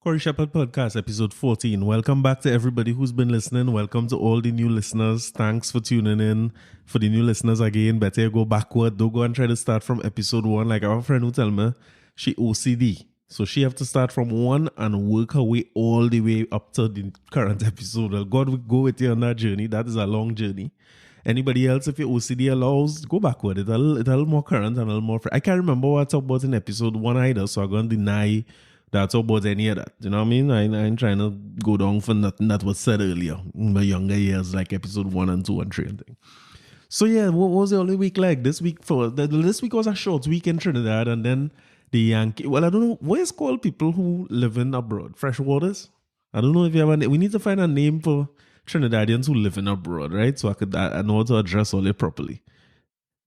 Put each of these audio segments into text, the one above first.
Corey Shepherd Podcast, episode 14. Welcome back to everybody who's been listening. Welcome to all the new listeners. Thanks for tuning in. For the new listeners again, better go backward. Don't go and try to start from episode 1. Like our friend who tell me, she OCD. So she have to start from 1 and work her way all the way up to the current episode. Well, God will go with you on that journey. That is a long journey. Anybody else, if your OCD allows, go backward. It's a little more current and a little more I can't remember what I talked about in episode 1 either, so I'm going to deny that's about any of that. You know what I mean? I ain't trying to go down for nothing that was said earlier in my younger years, like episode 1 and 2 and 3 and thing. So yeah, what was the only week like? This week was a short week in Trinidad, and then the Yankee. Well, I don't know what is called people who live in abroad. Freshwaters. I don't know if you have we need to find a name for Trinidadians who live in abroad, right? So I know how to address all it properly.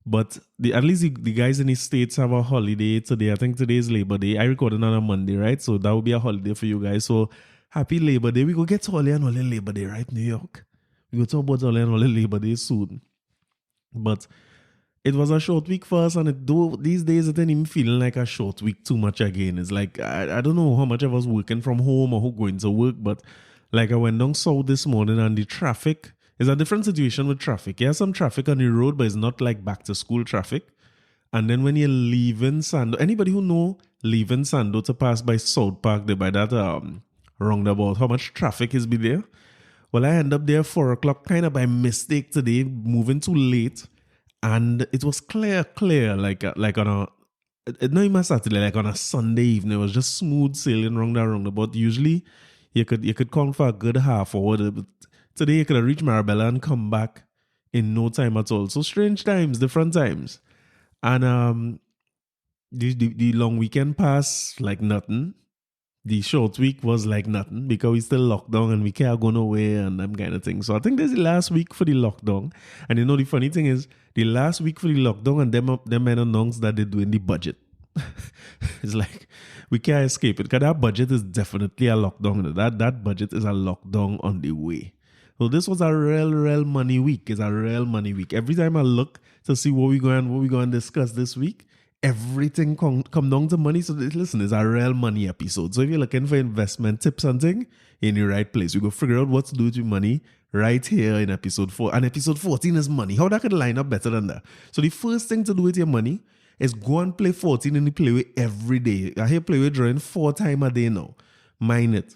But at least the guys in the States have a holiday today. I think today is Labor Day. I recorded on a Monday, right? So that will be a holiday for you guys. So happy Labor Day. We go get Holly and Holly Labor Day, right? New York. We go talk about Holly and Holly Labor Day soon. But it was a short week for us, and these days it ain't even feeling like a short week too much again. It's like, I don't know how much I was working from home or who going to work, but like I went down south this morning and the traffic, it's a different situation with traffic. You have some traffic on the road, but it's not like back to school traffic. And then when you're leaving Sando, anybody who know leaving Sando to pass by South Park, they by that roundabout, how much traffic is be there? Well, I end up there 4 o'clock kind of by mistake today, moving too late. And it was clear, like on a, not even Saturday, like on a Sunday evening. It was just smooth sailing around that roundabout. Usually you could count for a good half hour, but today you could have reached Marabella and come back in no time at all. So strange times, different times. And the long weekend passed like nothing. The short week was like nothing because we still locked down and we can't go nowhere and them kind of thing. So I think this is the last week for the lockdown. And you know the funny thing is, the last week for the lockdown and them men announced that they're doing the budget. It's like we can't escape it because that budget is definitely a lockdown. That budget is a lockdown on the way. So this was a real money week. It's a real money week. Every time I look to see what we going to discuss this week, everything come down to money. So listen, it's a real money episode. So if you're looking for investment tips and things, you're in the right place. We go figure out what to do with your money right here in episode 4. And episode 14 is money. How that could line up better than that? So the first thing to do with your money is go and play 14 and you play with every day. I hear play with drawing 4 times a day now. Mind it.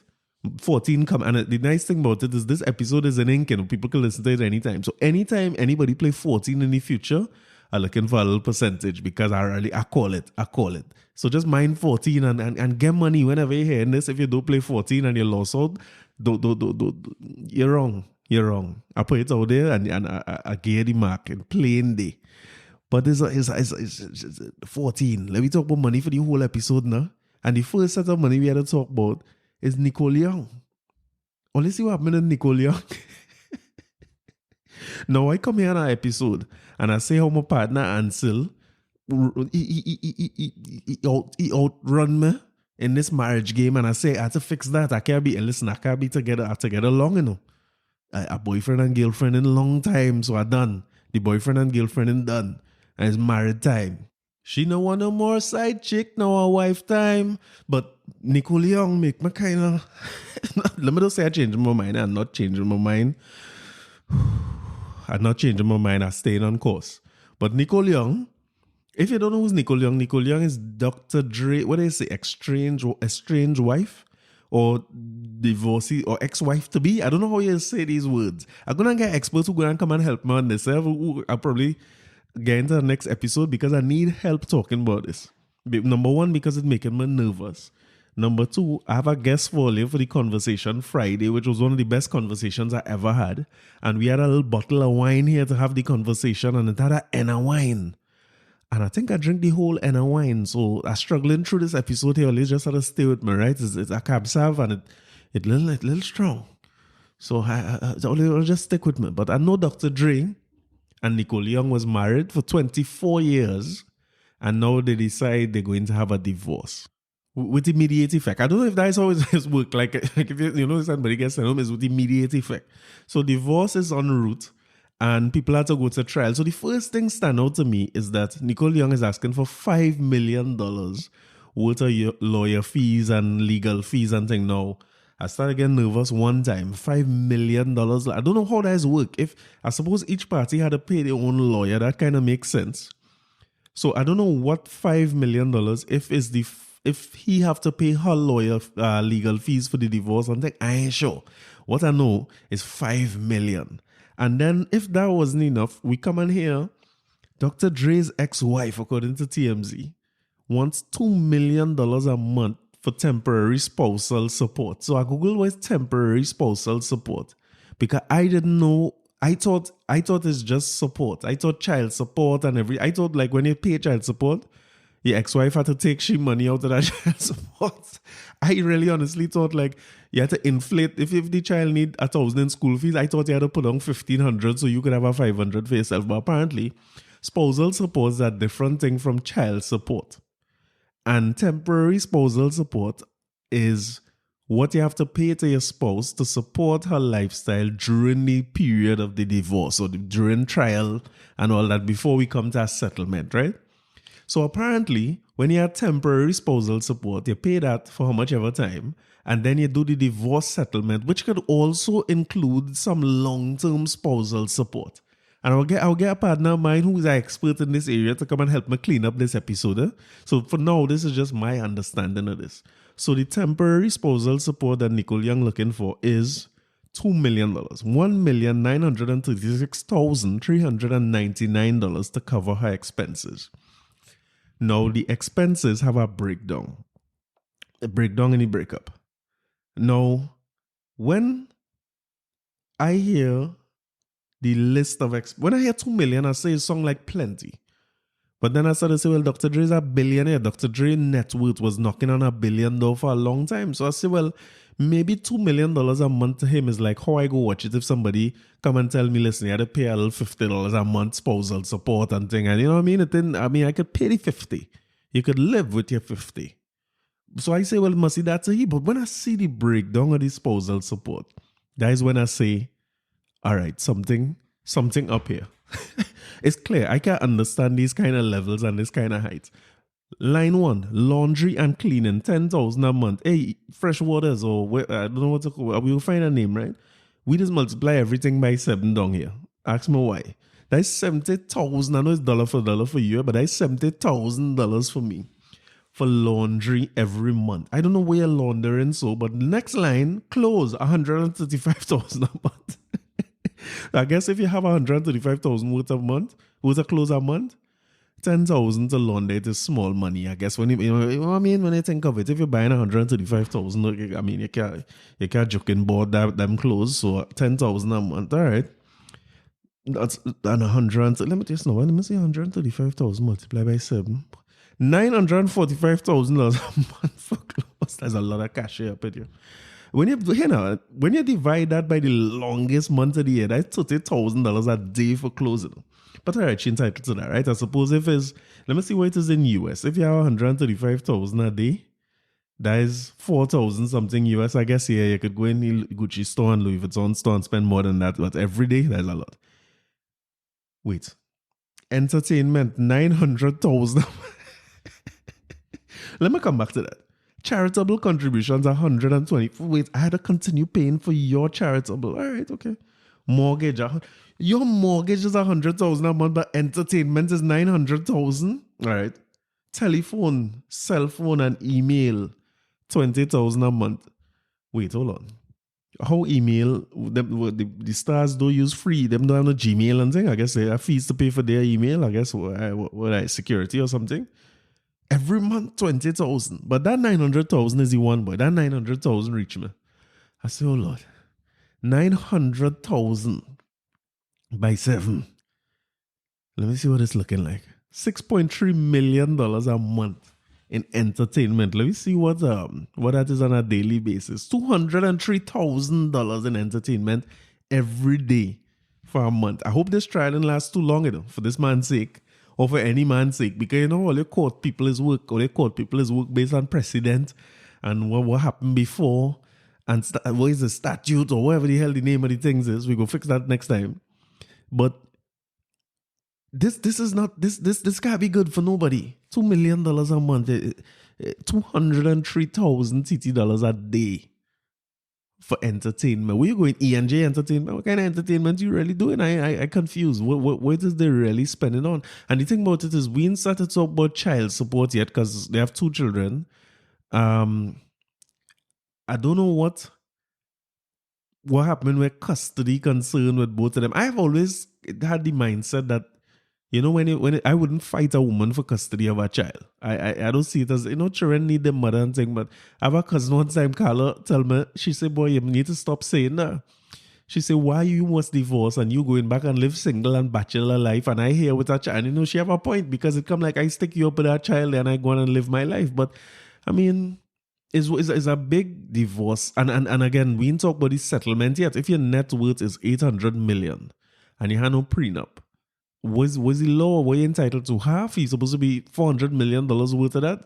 14 come, and the nice thing about it is this episode is in ink and people can listen to it anytime. So anytime anybody play 14 in the future, I'm looking for a little percentage because I call it. So just mind 14 and get money whenever you're hearing this. If you don't play 14 and you lost out, don't, you're wrong. I put it out there and I gave the mark in plain day. But it's 14. Let me talk about money for the whole episode now. And the first set of money we had to talk about is Nicole Young. Only see what happened to Nicole Young. Now I come here on an episode and I say how my partner Ansel he outrun me in this marriage game, and I say I have to fix that. I can't be together long enough. A boyfriend and girlfriend in a long time, so I done. The boyfriend and girlfriend in done. And it's married time. She no want no more side chick, no a wife time. But Nicole Young make me kind of... Let me just say I changed my mind. I'm not changing my mind. I'm staying on course. But Nicole Young, if you don't know who's Nicole Young is Dr. Dre, what do they say, estranged wife? Or divorcee or ex-wife to be. I don't know how you say these words. I'm going to get experts who going to come and help me on this. I'll probably get into the next episode because I need help talking about this. Number 1, because it's making me nervous. Number 2, I have a guest for you for the conversation Friday, which was one of the best conversations I ever had. And we had a little bottle of wine here to have the conversation, and it had an Enna wine. And I think I drink the whole Enna wine. So I'm struggling through this episode here. Let's just have to stay with me, right? It's a cab sav and it's a little strong. So I'll just stick with me. But I know Dr. Dre and Nicole Young was married for 24 years. And now they decide they're going to have a divorce. With immediate effect. I don't know if that's always work. Like if you know somebody gets sent home, it's with immediate effect. So divorce is en route. And people have to go to trial. So the first thing stand out to me is that Nicole Young is asking for $5 million worth of lawyer fees and legal fees and thing. Now, I started getting nervous one time. $5 million. I don't know how that work. If I suppose each party had to pay their own lawyer, that kind of makes sense. So I don't know what $5 million if he have to pay her lawyer legal fees for the divorce. I'm like, I ain't sure. What I know is $5 million. And then if that wasn't enough, we come in here. Dr. Dre's ex-wife, according to TMZ, wants $2 million a month for temporary spousal support. So I googled what is temporary spousal support because I didn't know. I thought it's just support. I thought child support and I thought like when you pay child support, your ex-wife had to take she money out of that child support. I really honestly thought like you had to inflate if the child need 1,000 in school fees. I thought you had to put on 1,500 so you could have a 500 for yourself. But apparently, spousal support is a different thing from child support. And temporary spousal support is what you have to pay to your spouse to support her lifestyle during the period of the divorce or during trial and all that before we come to a settlement, right? So apparently, when you have temporary spousal support, you pay that for how much ever time, and then you do the divorce settlement, which could also include some long-term spousal support. And I'll get a partner of mine who is an expert in this area to come and help me clean up this episode. So for now, this is just my understanding of this. So the temporary spousal support that Nicole Young looking for is $2 million, $1,936,399 to cover her expenses. Now, the expenses have a breakdown in the breakup. Now, when I hear the list of when I hear 2 million, I say it sound like plenty. But then I started to say, well, Dr. Dre is a billionaire. Dr. Dre net worth was knocking on $1 billion for a long time. So I say, well, maybe $2 million a month to him is like how I go watch it if somebody come and tell me, listen, you had to pay a little $50 a month spousal support and thing. And you know what I mean? I could pay the 50. You could live with your 50. So I say, well, must see that's a he. But when I see the breakdown of the spousal support, that is when I say, all right, something up here. It's clear. I can understand these kind of levels and this kind of heights. Line 1, laundry and cleaning, $10,000 a month. Hey, fresh waters or I don't know what to call it. We'll find a name, right? We just multiply everything by 7 down here. Ask me why. That's $70,000. I know it's dollar for you, but that's $70,000 for me. For laundry every month. I don't know where you're laundering so, but next line, clothes, $135,000 a month. I guess if you have $135,000 worth of clothes a month, 10,000 to launder it is small money. I guess when you know what I mean, when you think of it, if you're buying 135,000, I mean you can't joke and board them clothes. So 10,000 a month, all right. That's an 100. Let me see 135,000 multiplied by 7. $945,000 a month for clothes. That's a lot of cash here, but when you divide that by the longest month of the year, that's $30,000 a day for clothes. But all right, she's entitled to that, right? I suppose let me see what it is in US. If you have 135,000 a day, that is 4,000 something US. I guess you could go in the Gucci store and Louis Vuitton store and spend more than that, but every day, that's a lot. Wait. Entertainment, 900,000. Let me come back to that. Charitable contributions are 120. Wait, I had to continue paying for your charitable. All right, okay. Mortgage. Your mortgage is 100,000 a month, but entertainment is 900,000. All right. Telephone, cell phone, and email, 20,000 a month. Wait, hold on. How email? The stars don't use free. Them don't have no Gmail and thing. I guess they have fees to pay for their email. I guess what security or something. Every month, 20,000. But that 900,000 is the one, boy. That 900,000 reach me. I say, oh Lord. 900,000 by 7. Let me see what it's looking like. $6.3 million a month in entertainment. Let me see what that is on a daily basis. $203,000 in entertainment every day for a month. I hope this trial didn't last too long, for this man's sake. Or for any man's sake, because all your court people is work based on precedent and what happened before and what is the statute or whatever the hell the name of the things is. We go fix that next time. But this is not this can't be good for nobody. $2 million a month. $203,000 TT dollars a day for entertainment. Where you going? E&J entertainment? What kind of entertainment you really doing? I confused. What is they really spending on? And the thing about it is we ain't started to talk about child support yet because they have 2 children. I don't know what happened with custody concern with both of them. I've always had the mindset that, you know, I wouldn't fight a woman for custody of a child. I don't see it as, you know, children need their mother and thing, but I have a cousin one time, Carla, tell me, she said, boy, you need to stop saying that. She said, why you must divorce and you going back and live single and bachelor life and I here with a child? And you know, she have a point because it come like I stick you up with that child and I go on and live my life. But I mean, is a big divorce. And again, we didn't talk about the settlement yet. If your net worth is 800 million and you have no prenup, was the law, were you entitled to half? You're supposed to be $400 million worth of that.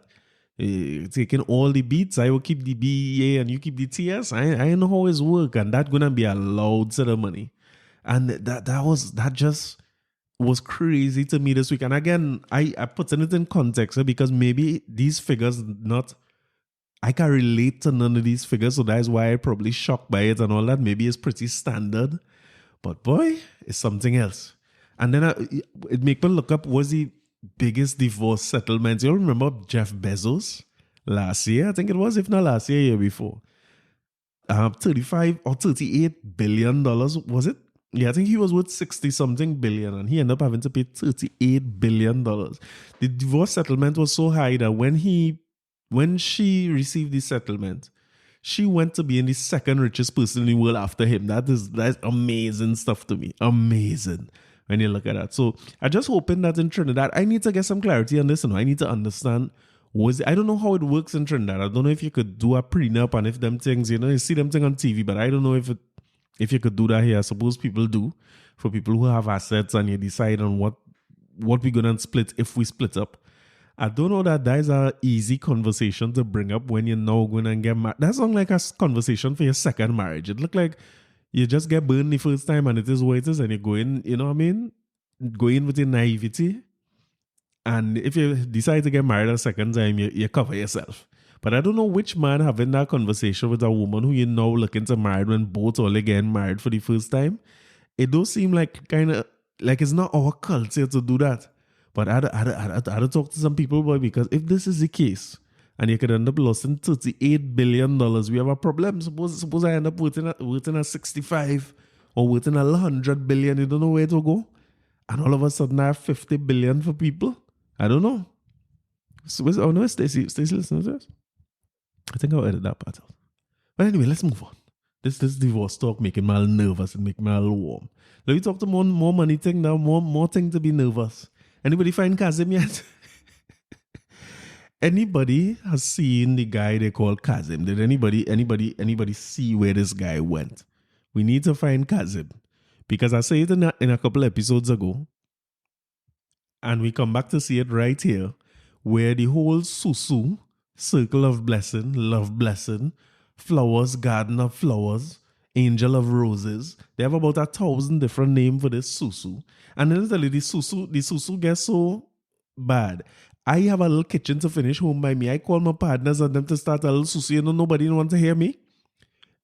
Taking all the beats, I will keep the BEA and you keep the TS. I know how it's work, and that's gonna be a loud set of money. And that just was crazy to me this week. And again, I put it in context because maybe these figures I can relate to none of these figures, so that's why I'm probably shocked by it and all that. Maybe it's pretty standard, but boy, it's something else. And then it made me look up, was the biggest divorce settlement. You remember Jeff Bezos last year? I think it was, if not last year, year before. 35 or $38 billion, was it? Yeah, I think he was worth 60 something billion and he ended up having to pay $38 billion. The divorce settlement was so high that when she received the settlement, she went to being the second richest person in the world after him. That's amazing stuff to me. Amazing when you look at that. So I just hoping that in Trinidad, I need to get some clarity on this. And I need to understand, I don't know how it works in Trinidad. I don't know if you could do a prenup and if them things, you know, you see them thing on TV, but I don't know if you could do that here. I suppose people do, for people who have assets and you decide on what we're going to split if we split up. I don't know that is an easy conversation to bring up when you're now going and get married. That sounds like a conversation for your second marriage. It look like you just get burned the first time and it is what it is and you go in, you know what I mean? Go in with your naivety. And if you decide to get married a second time, you cover yourself. But I don't know which man having that conversation with a woman who you're now looking to marry when both only getting married for the first time. It does seem like kind of like it's not our culture to do that. But I had to talk to some people, boy, because if this is the case, and you could end up losing $38 billion, we have a problem. Suppose I end up working at 65 or working at 100 billion, you don't know where to go. And all of a sudden I have 50 billion for people. I don't know. So, no, Stacey listening to this? I think I'll edit that part out. But anyway, let's move on. This divorce talk making me all nervous and making me all warm. Let me talk to more money thing now, more thing to be nervous. Anybody find Kazim yet? Anybody has seen the guy they call Kazim? Did anybody see where this guy went? We need to find Kazim. Because I said it in a couple episodes ago. And we come back to see it right here. Where the whole Sou Sou, circle of blessing, love blessing, flowers, garden of flowers, angel of roses. They have about 1,000 different names for this Sou Sou. And then tell you, the Sou Sou gets so bad. I have a little kitchen to finish home by me. I call my partners and them to start a little Sou Sou. You know, nobody want to hear me.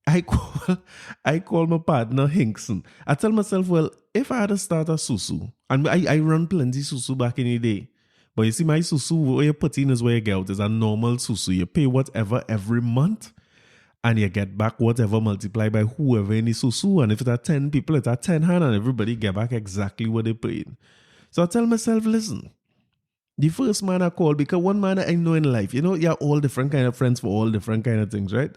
I call my partner Hinkson. I tell myself, well, if I had to start a Sou Sou, and I run plenty Sou Sou back in the day, but you see my Sou Sou, where you put in is where you get out. It's a normal Sou Sou. You pay whatever every month, and you get back whatever multiplied by whoever in the Sou Sou. And if it's 10 people, it's 10 hand, and everybody get back exactly what they paid. So I tell myself, listen, the first man I call, because one man I know in life, you know, you're all different kind of friends for all different kind of things, right?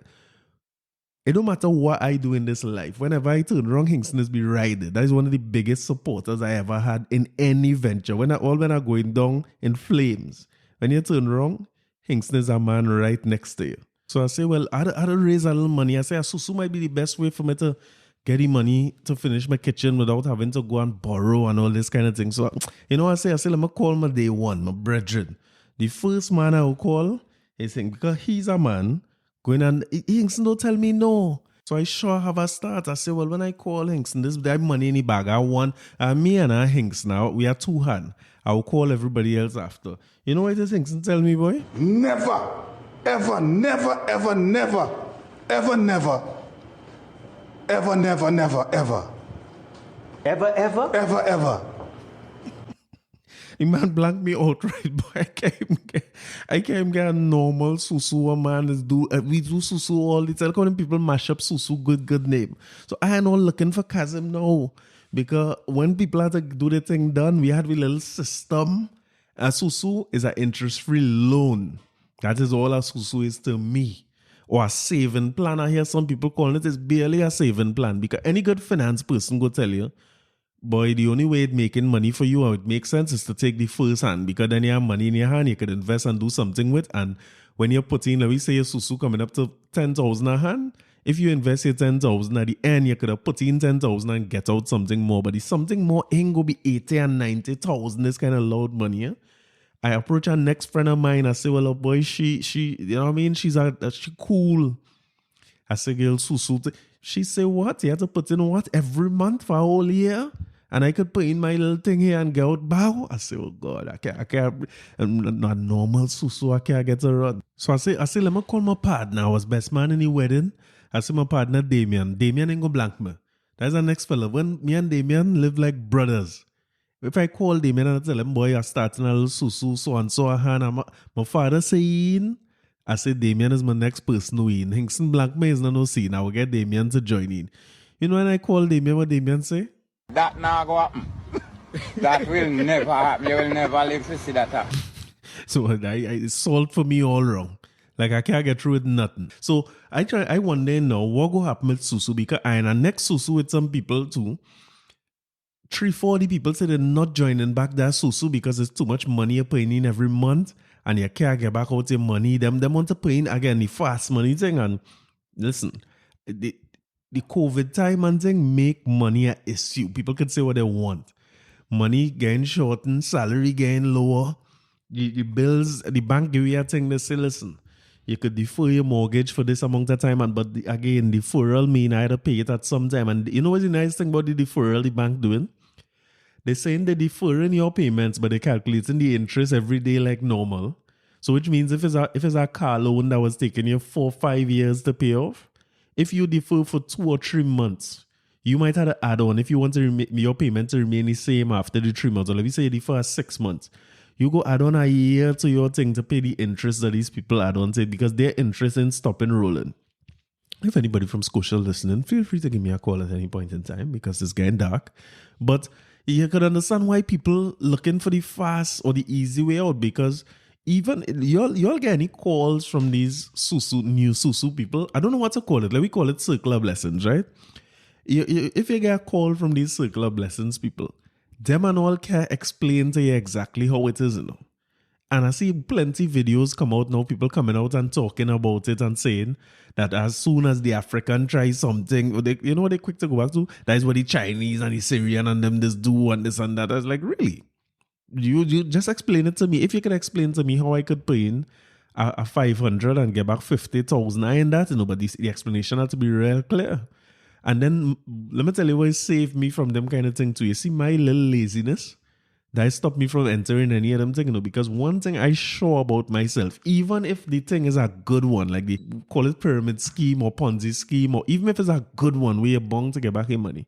It don't matter what I do in this life. Whenever I turn wrong, Hinkson is be right there. That is one of the biggest supporters I ever had in any venture. When I'm going down in flames, when you turn wrong, Hinkson is a man right next to you. So I say, well, I had to raise a little money. I say, Sou Sou might be the best way for me to get the money to finish my kitchen without having to go and borrow and all this kind of thing. So, you know, I say, let me call my day one, my brethren. The first man I will call is him, because he's a man going and Hinkson don't tell me no. So I sure have a start. I say, well, when I call Hinks and this that money in the bag, I want me and Hinks now, we are two hand. I will call everybody else after. You know what this Hinks and tell me, boy? Never, ever, never, ever, never, ever, never, ever, never, never, ever. Ever, ever? Ever, ever. The man blanked me outright, boy. I can't get a normal Sou Sou, man. We do Sou Sou all the time. When people mash up Sou Sou, good name. So I ain't all looking for Kazim now. Because when people had to do the thing done, we had a little system. A Sou Sou is an interest-free loan. That is all a Sou Sou is to me. Or a saving plan. I hear some people calling it is barely a saving plan. Because any good finance person go tell you, boy, the only way it making money for you, or it makes sense, is to take the first hand, because then you have money in your hand, you could invest and do something with. And when you're putting, let me say your Sou Sou coming up to 10,000 a hand, if you invest your 10,000 at the end, you could have put in 10,000 and get out something more. But the something more ain't gonna be 80 and 90,000. This kind of loud money. Yeah? I approach a next friend of mine. I say, well, oh boy, she, you know what I mean? She cool. I say, girl, Sou Sou. She say, what? You have to put in what? Every month for a whole year? And I could put in my little thing here and get out bow. I say, oh God, I can't, I'm not normal Sou Sou, I can't get a run. So I say, let me call my partner. I was best man in the wedding. I say my partner, Damien. Damien ain't gonna blank me. That's the next fella. When me and Damien live like brothers. If I call Damien and I tell him, boy, I'm starting a little Sou Sou, so and so, and my father saying, I say, Damien is my next person who in. Hinkson blank me is no scene. I will get Damien to join in. You know when I call Damien, what Damien say? That now go happen. That will never happen. You will never live to see that happen. So it's solved for me all wrong. Like I can't get through with nothing. So I wonder now what go happen with Sou Sou, because I in a next Sou Sou with some people too. 340 people say they're not joining back that Sou Sou because it's too much money you're paying in every month and you can't get back out your money. Them want to pay in again the fast money thing. And listen, the COVID time and thing make money an issue. People can say what they want. Money getting shortened, salary getting lower. The bills, the bank give you a thing, they say, listen, you could defer your mortgage for this amount of time, but again, deferral mean I had to pay it at some time. And you know what's the nice thing about the deferral the bank doing? They're saying they're deferring your payments, but they're calculating the interest every day like normal. So which means if it's a car loan that was taking you 4 or 5 years to pay off, if you defer for 2 or 3 months, you might have to add on. If you want your payment to remain the same after the 3 months, or let me say the first 6 months, you go add on a year to your thing to pay the interest that these people add on to it, because they're interested in stopping rolling. If anybody from Scotia listening, feel free to give me a call at any point in time, because it's getting dark. But you could understand why people looking for the fast or the easy way out, because even y'all get any calls from these new Sou Sou people? I don't know what to call it. Let me call it circle of blessings, right? If you get a call from these circle of blessings people, them and all can explain to you exactly how it is, you know. And I see plenty videos come out now, people coming out and talking about it and saying that as soon as the African try something, you know what they quick to go back to? That is what the Chinese and the Syrian and them this do and this and that. I was like, really? You just explain it to me. If you can explain to me how I could pay in a 500 and get back 50,000, I ain't that, you know, but the explanation had to be real clear. And then, let me tell you what saved me from them kind of thing too. You see, my little laziness, that stopped me from entering any of them things, you know, because one thing I sure about myself, even if the thing is a good one, like they call it pyramid scheme or Ponzi scheme, or even if it's a good one where you're bound to get back your money,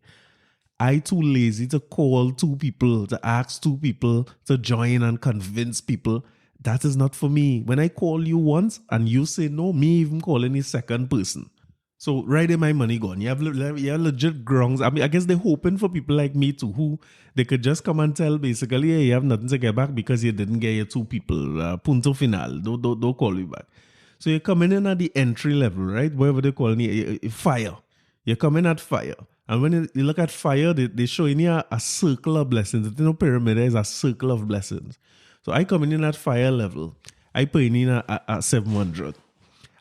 I too lazy to call 2 people, to ask 2 people to join and convince people. That is not for me. When I call you once and you say no, me even calling a second person. So right in my money gone. You have legit grounds. I mean, I guess they're hoping for people like me too, who they could just come and tell basically, hey, you have nothing to get back because you didn't get your 2 people. Punto final. Don't call you back. So you're coming in at the entry level, right? Whatever they call it, fire. You're coming at fire. And when you look at fire, they show in here a circle of blessings. It's no pyramid, it's a circle of blessings. So I come in at fire level. I put in a 700.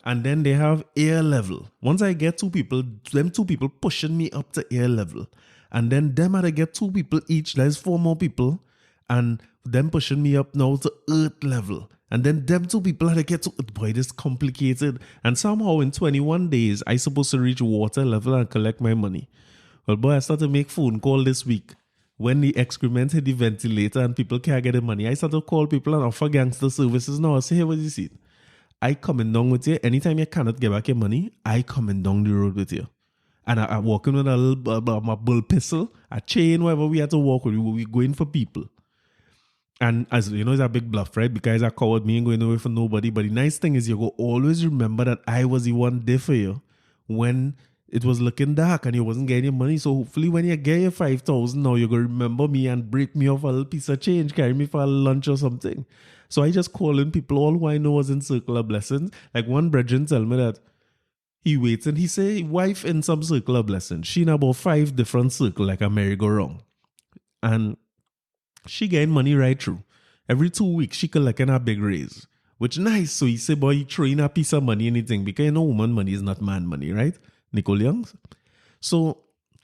And then they have air level. Once I get 2 people, them 2 people pushing me up to air level. And then them I get 2 people each. There's 4 more people. And them pushing me up now to earth level. And then them two people had to get to, boy, this complicated. And somehow in 21 days, I supposed to reach water level and collect my money. Well, boy, I started to make phone call this week. When the excrement hit the ventilator and people can't get the money, I started to call people and offer gangster services. Now I say, hey, what do you see? I coming down with you. Anytime you cannot get back your money, I coming down the road with you. And I walking with a little my bull pistol, a chain, wherever we had to walk with. We going for people. And as you know, it's a big bluff, right? Because I coward me ain't going away for nobody. But the nice thing is you go always remember that I was the one there for you when it was looking dark and you wasn't getting your money. So hopefully when you get your 5,000 now, you're going to remember me and break me off a little piece of change, carry me for a lunch or something. So I just calling people, all who I know was in Circle of Blessings. Like one brethren tell me that he waits and he say, wife in some Circle of Blessings. She in about 5 different circles like a merry-go-round. And she getting money right through. Every 2 weeks, she collecting a big raise. Which nice. So he say, boy, you throw in a piece of money, anything. Because you know woman money is not man money, right? Nicole Youngs. So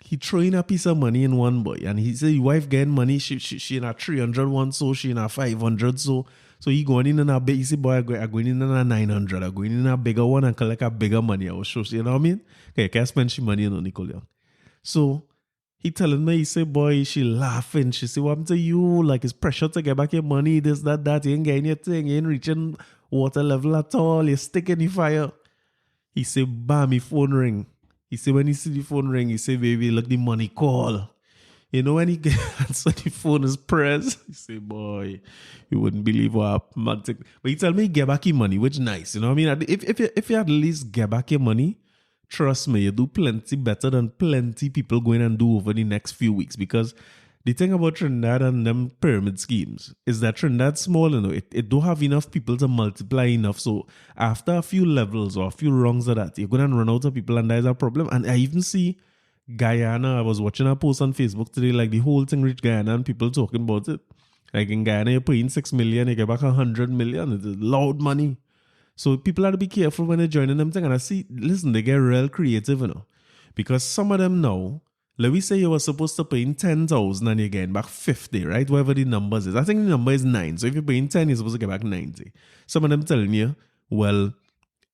he throw in a piece of money in one boy. And he say, your wife getting money, she in a 300 one, so she in a 500, so he going in a big, he say, boy, I going in a 900. I going in a bigger one and collect a bigger money. I will show you know what I mean? Okay, you can't spend she money on Nicole Young. So he telling me, he say, boy, she laughing. She say, what happened to you? Like, it's pressure to get back your money, this, that. You ain't getting your thing. You ain't reaching water level at all. You're sticking the fire. He say, bam, his phone ring. He say, when he see the phone ring, he say, baby, look, the money call. You know, when he answer the phone is pressed, he say, boy, you wouldn't believe what happened. But he tell me, get back your money, which nice. You know what I mean? If you at least get back your money, trust me, you do plenty better than plenty people going and do over the next few weeks. Because the thing about Trinidad and them pyramid schemes is that Trinidad's small, you know, it don't have enough people to multiply enough. So after a few levels or a few rungs of that, you're going to run out of people and there's a problem. And I even see Guyana, I was watching a post on Facebook today, like the whole thing reached Guyana and people talking about it. Like in Guyana, you're paying 6 million, you get back 100 million. It's loud money. So people have to be careful when they're joining them thing. And I see, listen, they get real creative, you know. Because some of them now, let me say you were supposed to pay in 10,000 and you're getting back 50, right? Whatever the numbers is. I think the number is 9. So if you're paying 10, you're supposed to get back 90. Some of them telling you, well,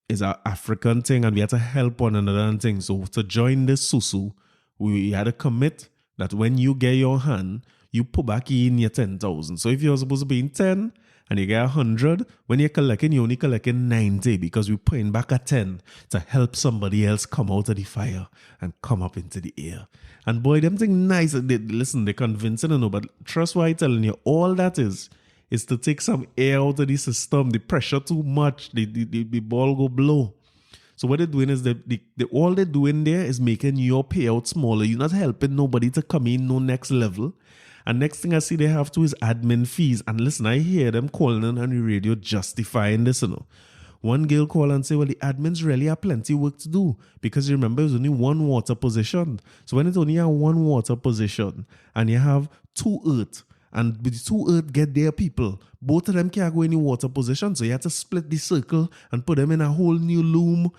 it's an African thing and we have to help one another and things. So to join this Sou Sou, we had to commit that when you get your hand, you put back in your 10,000. So if you're supposed to be in 10 and you get 100, when you're collecting, you're only collecting 90 because we're putting back a 10 to help somebody else come out of the fire and come up into the air. And boy, them thing nice. Listen, they're convincing, you know, but trust what I'm telling you, all that is to take some air out of the system. The pressure too much, the ball go blow. So what they're doing is all they're doing there is making your payout smaller. You're not helping nobody to come in no next level. And next thing I see they have to is admin fees. And listen, I hear them calling on the radio justifying this, you know. One girl call and say, well, the admins really have plenty work to do. Because you remember, it was only one water position. So when it's only a one water position and you have 2 earth, and with the 2 earth get their people, both of them can't go in the water position. So you have to split the circle and put them in a whole new loom.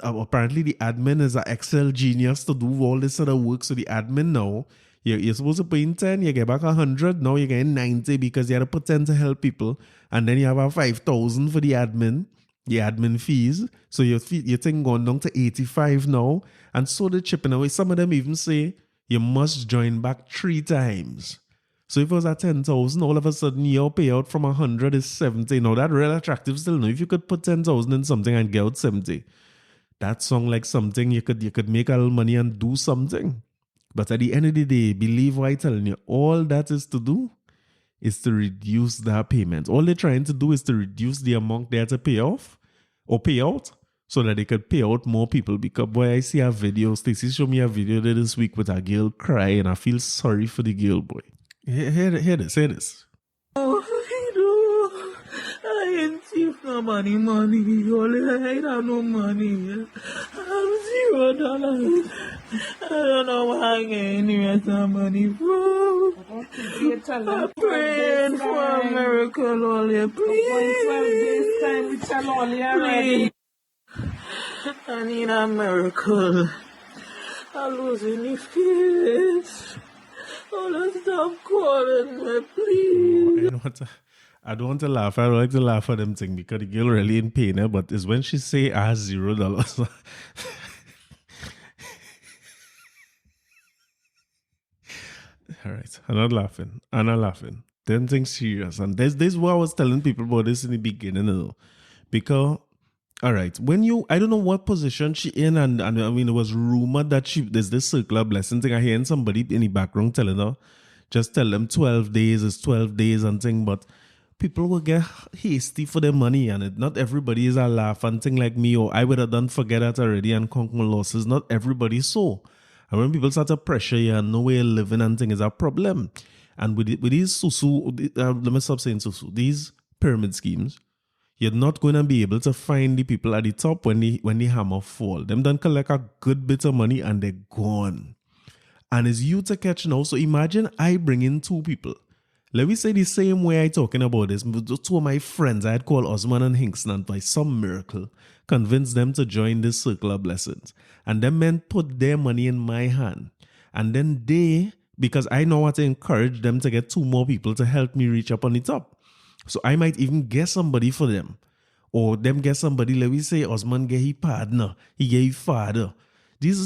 Apparently the admin is an Excel genius to do all this sort of work. So the admin now, you're supposed to pay in 10, you get back 100, now you're getting 90 because you have to put 10 to help people. And then you have a 5,000 for the admin fees. So your thing going down to 85 now. And so they're chipping away. Some of them even say you must join back 3 times. So if it was at 10,000, all of a sudden your payout from 100 is 70. Now that real attractive still. Now if you could put 10,000 in something and get out 70, that sound like something you could make a little money and do something. But at the end of the day, believe what I'm telling you, all that is to do is to reduce that payment. All they're trying to do is to reduce the amount they have to pay off or pay out so that they could pay out more people. Because boy, I see a video, Stacey showed me a video this week with a girl crying. I feel sorry for the girl, boy. Hear this. Oh, I ain't thief no money. Only I ain't have no money. I'm $0. I don't know where I get any rest of money from. I'm praying for a miracle, only please. Please. I need a miracle. I'm losing the feelings. Oh, let's stop calling me, please. I don't want to laugh. I don't like to laugh at them thing because the girl really in pain, but it's when she say I have $0. All right, I'm not laughing. I'm not laughing. Them things serious, and this is what I was telling people about this in the beginning, because all right, when I don't know what position she in, and I mean, it was rumored that there's this circular blessing thing. I hearing somebody in the background telling her, just tell them 12 days is 12 days and thing, but people will get hasty for their money, and not everybody is a laugh and thing like me, or I would have done forget that already and conquer my losses. Not everybody so. And when people start to pressure you and no way of living and thing is a problem. And with these Sou Sou, let me stop saying Sou Sou, these pyramid schemes, you're not going to be able to find the people at the top when the hammer fall. Them done collect a good bit of money and they're gone. And it's you to catch now. So imagine I bring in 2 people. Let me say the same way I talking about this. 2 of my friends, I had called Osman and Hinkson, and by some miracle, convinced them to join this circle of blessings. And them men put their money in my hand. And then because I know what to encourage them to get 2 more people to help me reach up on the top. So I might even get somebody for them. Or them get somebody, let me say Osman get his partner, he get his father.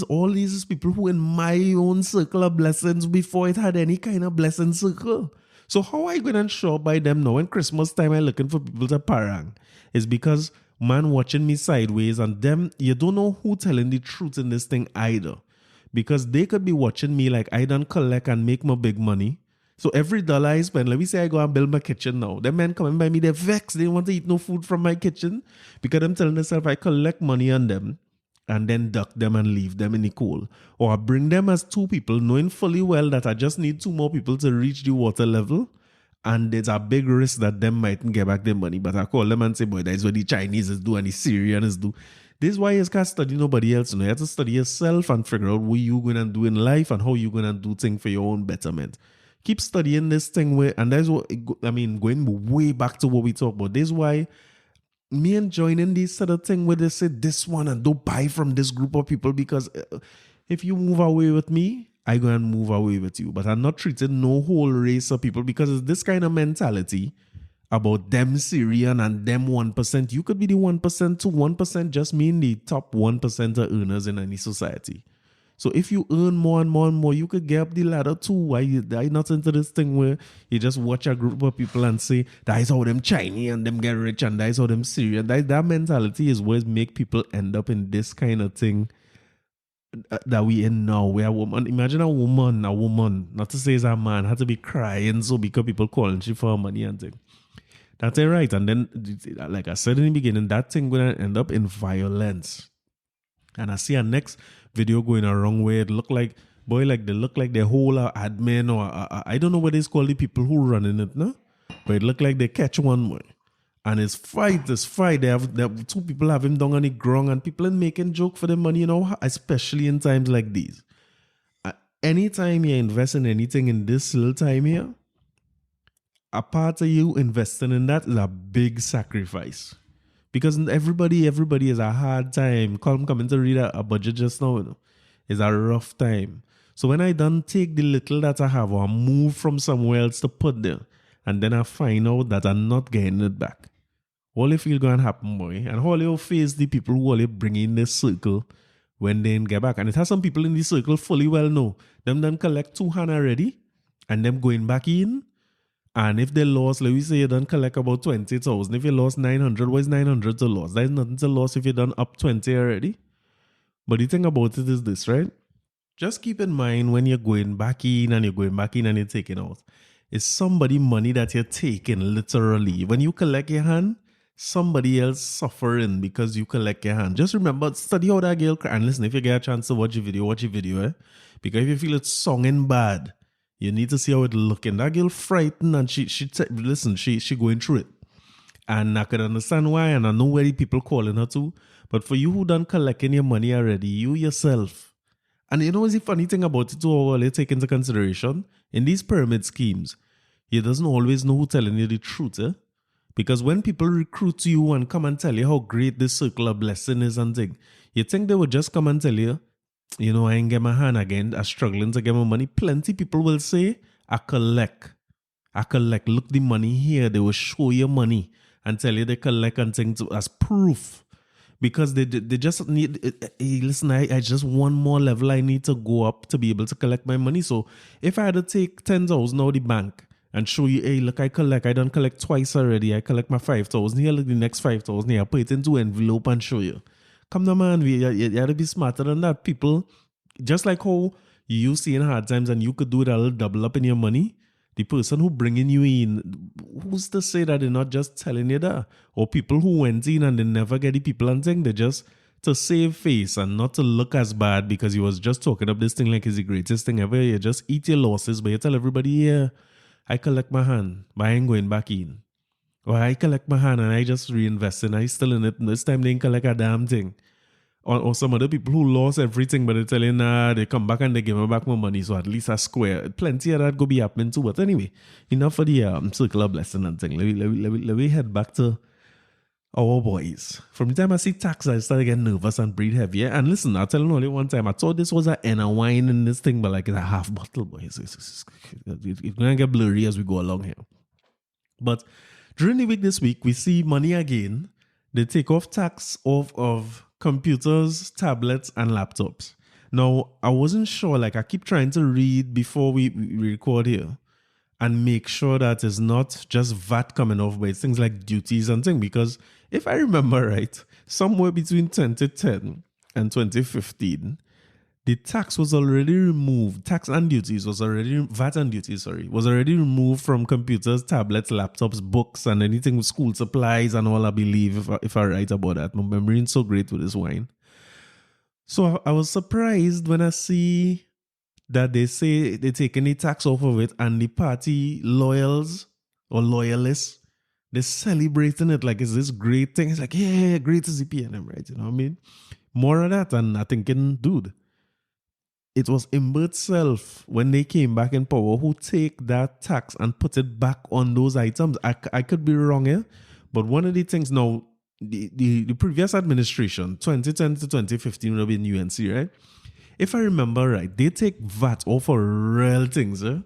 All these people who in my own circle of blessings before it had any kind of blessing circle. So how I going to show by them now? When Christmas time I looking for people to parang. It's because man watching me sideways, and them, you don't know who telling the truth in this thing either. Because they could be watching me like I done collect and make my big money. So every dollar I spend, let me say I go and build my kitchen now. Them men coming by me, they're vexed. They don't want to eat no food from my kitchen. Because I'm telling myself I collect money on them and then duck them and leave them in the cold. Or I bring them as 2 people, knowing fully well that I just need 2 more people to reach the water level. And there's a big risk that them mightn't get back their money. But I call them and say, boy, that's what the Chinese do and the Syrians do. This is why you can't study nobody else. You have to study yourself and figure out what you're going to do in life and how you're going to do things for your own betterment. Keep studying this thing and that's what, I mean, going way back to what we talk about. This is why me and joining this sort of thing where they say this one and don't buy from this group of people, because if you move away with me, I go and move away with you. But I'm not treating no whole race of people, because it's this kind of mentality about them Syrian and them 1%. You could be the 1% to 1% just mean the top 1% of earners in any society. So if you earn more and more and more, you could get up the ladder too. Why you not into this thing where you just watch a group of people and say, that is how them Chinese and them get rich and that is how them Syrian. That mentality is what make people end up in this kind of thing that we in now. Where a woman, imagine a woman, not to say it's a man, had to be crying so because people calling she for money and thing. That's it, right. And then, like I said in the beginning, that thing going to end up in violence. And I see a next video going a wrong way. It look like, boy, like they look like the whole admin or I don't know what it's called, the people who running it, no? But it look like they catch one boy. And it's fight. They have 2 people have him down on the ground and people are making joke for the money, especially in times like these. Anytime you invest in anything in this little time here, a part of you investing in that is a big sacrifice. Because everybody is a hard time. Coming to read a budget just now, it's a rough time. So when I done take the little that I have or move from somewhere else to put there, and then I find out that I'm not getting it back, all you feel going to happen, boy, and all you face the people who all you bring in this circle when they get back. And it has some people in this circle fully well know. Them done collect 200 already, and them going back in. And if they lost, let me say you done collect about 20,000. If you lost 900, what is 900 to loss? That is nothing to loss if you done up 20 already. But the thing about it is this, right? Just keep in mind when you're going back in and you're taking out. It's somebody money that you're taking literally. When you collect your hand, somebody else suffering because you collect your hand. Just remember, study how that girl cry. And listen, if you get a chance to watch a video, Because if you feel it's songing bad, you need to see how it looking. That girl frightened and she going through it. And I could understand why, and I know where the people calling her to. But for you who done collecting your money already, you yourself. And you know what's the funny thing about it too, all you take into consideration? In these pyramid schemes, you doesn't always know who telling you the truth, eh? Because when people recruit you and come and tell you how great this circle of blessing is and thing, you think they would just come and tell you, I ain't get my hand again, I'm struggling to get my money. Plenty people will say, I collect. I collect. Look, the money here. They will show you money and tell you they collect and things as proof. Because they just need, hey, listen, I just one more level I need to go up to be able to collect my money. So if I had to take 10,000 out of the bank and show you, hey, look, I don't collect twice already. I collect my 5,000 here, look, the next 5,000 here. I put it into envelope and show you. Come on, man, you have to be smarter than that. People, just like how you see in hard times and you could do it a little double up in your money, the person who bringing you in, who's to say that they're not just telling you that? Or people who went in and they never get the people and thing, they just to save face and not to look as bad because you was just talking up this thing like it's the greatest thing ever. You just eat your losses, but you tell everybody, yeah, I collect my hand, but I ain't going back in. Or I collect my hand and I just reinvest and I still in it. And this time they ain't collect a damn thing. Or some other people who lost everything, but they tell you, nah, they come back and they give me back my money, so at least I square. Plenty of that go be happening too. But anyway, enough for the circular blessing and thing. Let me head back to our boys. From the time I see tax, I started getting nervous and breathe heavier. And listen, I'll tell you only one time, I thought this was an inner wine in this thing, but like it's a half bottle, boys. It's going to get blurry as we go along here. But during the week this week, we see money again. They take off tax off of computers, tablets, and laptops. Now, I wasn't sure, like I keep trying to read before we record here and make sure that it's not just VAT coming off, but it's things like duties and things. Because if I remember right, somewhere between 2010 and 2015, the tax was already removed. Tax and duties was already, VAT and duties, sorry, was already removed from computers, tablets, laptops, books, and anything with school supplies and all, I believe, if I write about that. My memory is so great with this wine. So I was surprised when I see that they say they're taking the tax off of it and the party loyalists, they're celebrating it like it's this great thing. It's like, yeah, great as the PNM, right? You know what I mean? More of that, and I'm thinking, dude, it was Imber itself, when they came back in power, who take that tax and put it back on those items. I could be wrong here, but one of the things now, the previous administration, 2010 to 2015 would have been UNC, right? If I remember right, they take VAT off for real things. It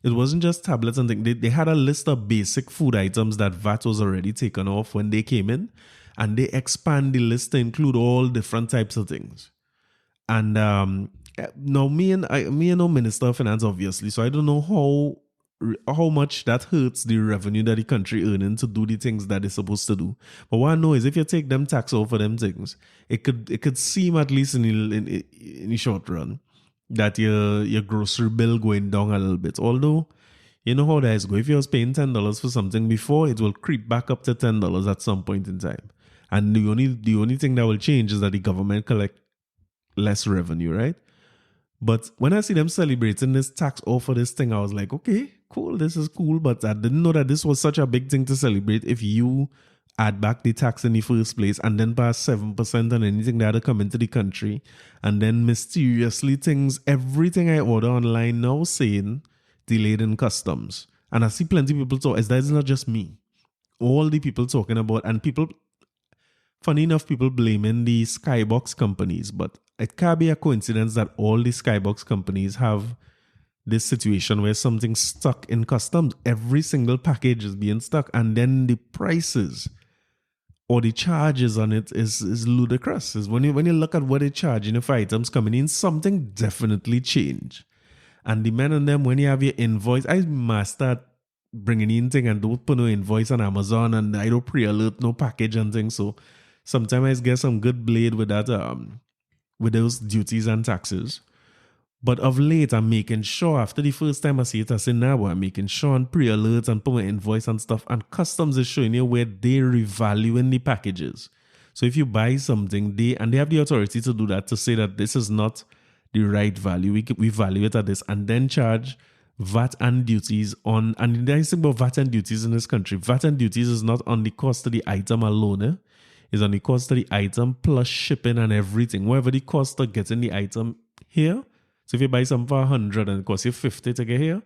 wasn't just tablets and things. They had a list of basic food items that VAT was already taken off when they came in, and they expand the list to include all different types of things. And now me and no Minister of Finance, obviously, so I don't know how much that hurts the revenue that the country earning to do the things that it's supposed to do. But what I know is if you take them tax off for them things, it could seem, at least in the short run, that your grocery bill going down a little bit. Although, you know how that is go. If you was paying $10 for something before, it will creep back up to $10 at some point in time. And the only thing that will change is that the government collect less revenue, right? But when I see them celebrating this tax off for this thing, I was like, okay, cool, this is cool. But I didn't know that this was such a big thing to celebrate if you add back the tax in the first place and then pass 7% on anything that had come into the country. And then mysteriously everything I order online now saying delayed in customs. And I see plenty of people talk, it's not just me. All the people talking about, and people, funny enough, people blaming the skybox companies, but it can't be a coincidence that all the skybox companies have this situation where something's stuck in customs. Every single package is being stuck, and then the prices or the charges on it is ludicrous. Is when you look at what they charge for items coming in, something definitely changed. And the men on them, when you have your invoice, I must start bringing in thing and don't put no invoice on Amazon, and I don't pre-alert no package and things. So sometimes I get some good blade with that, with those duties and taxes. But of late, I'm making sure, after the first time I see it, I say, nah, I'm making sure on pre-alerts and put my invoice and stuff. And customs is showing you where they're revaluing the packages. So if you buy something, they have the authority to do that, to say that this is not the right value. We value it at this, and then charge VAT and duties on. And the nice thing about VAT and duties in this country, VAT and duties is not on the cost of the item alone. Is on the cost of the item plus shipping and everything. Whatever the cost of getting the item here. So if you buy something for 100 and it costs you 50 to get here,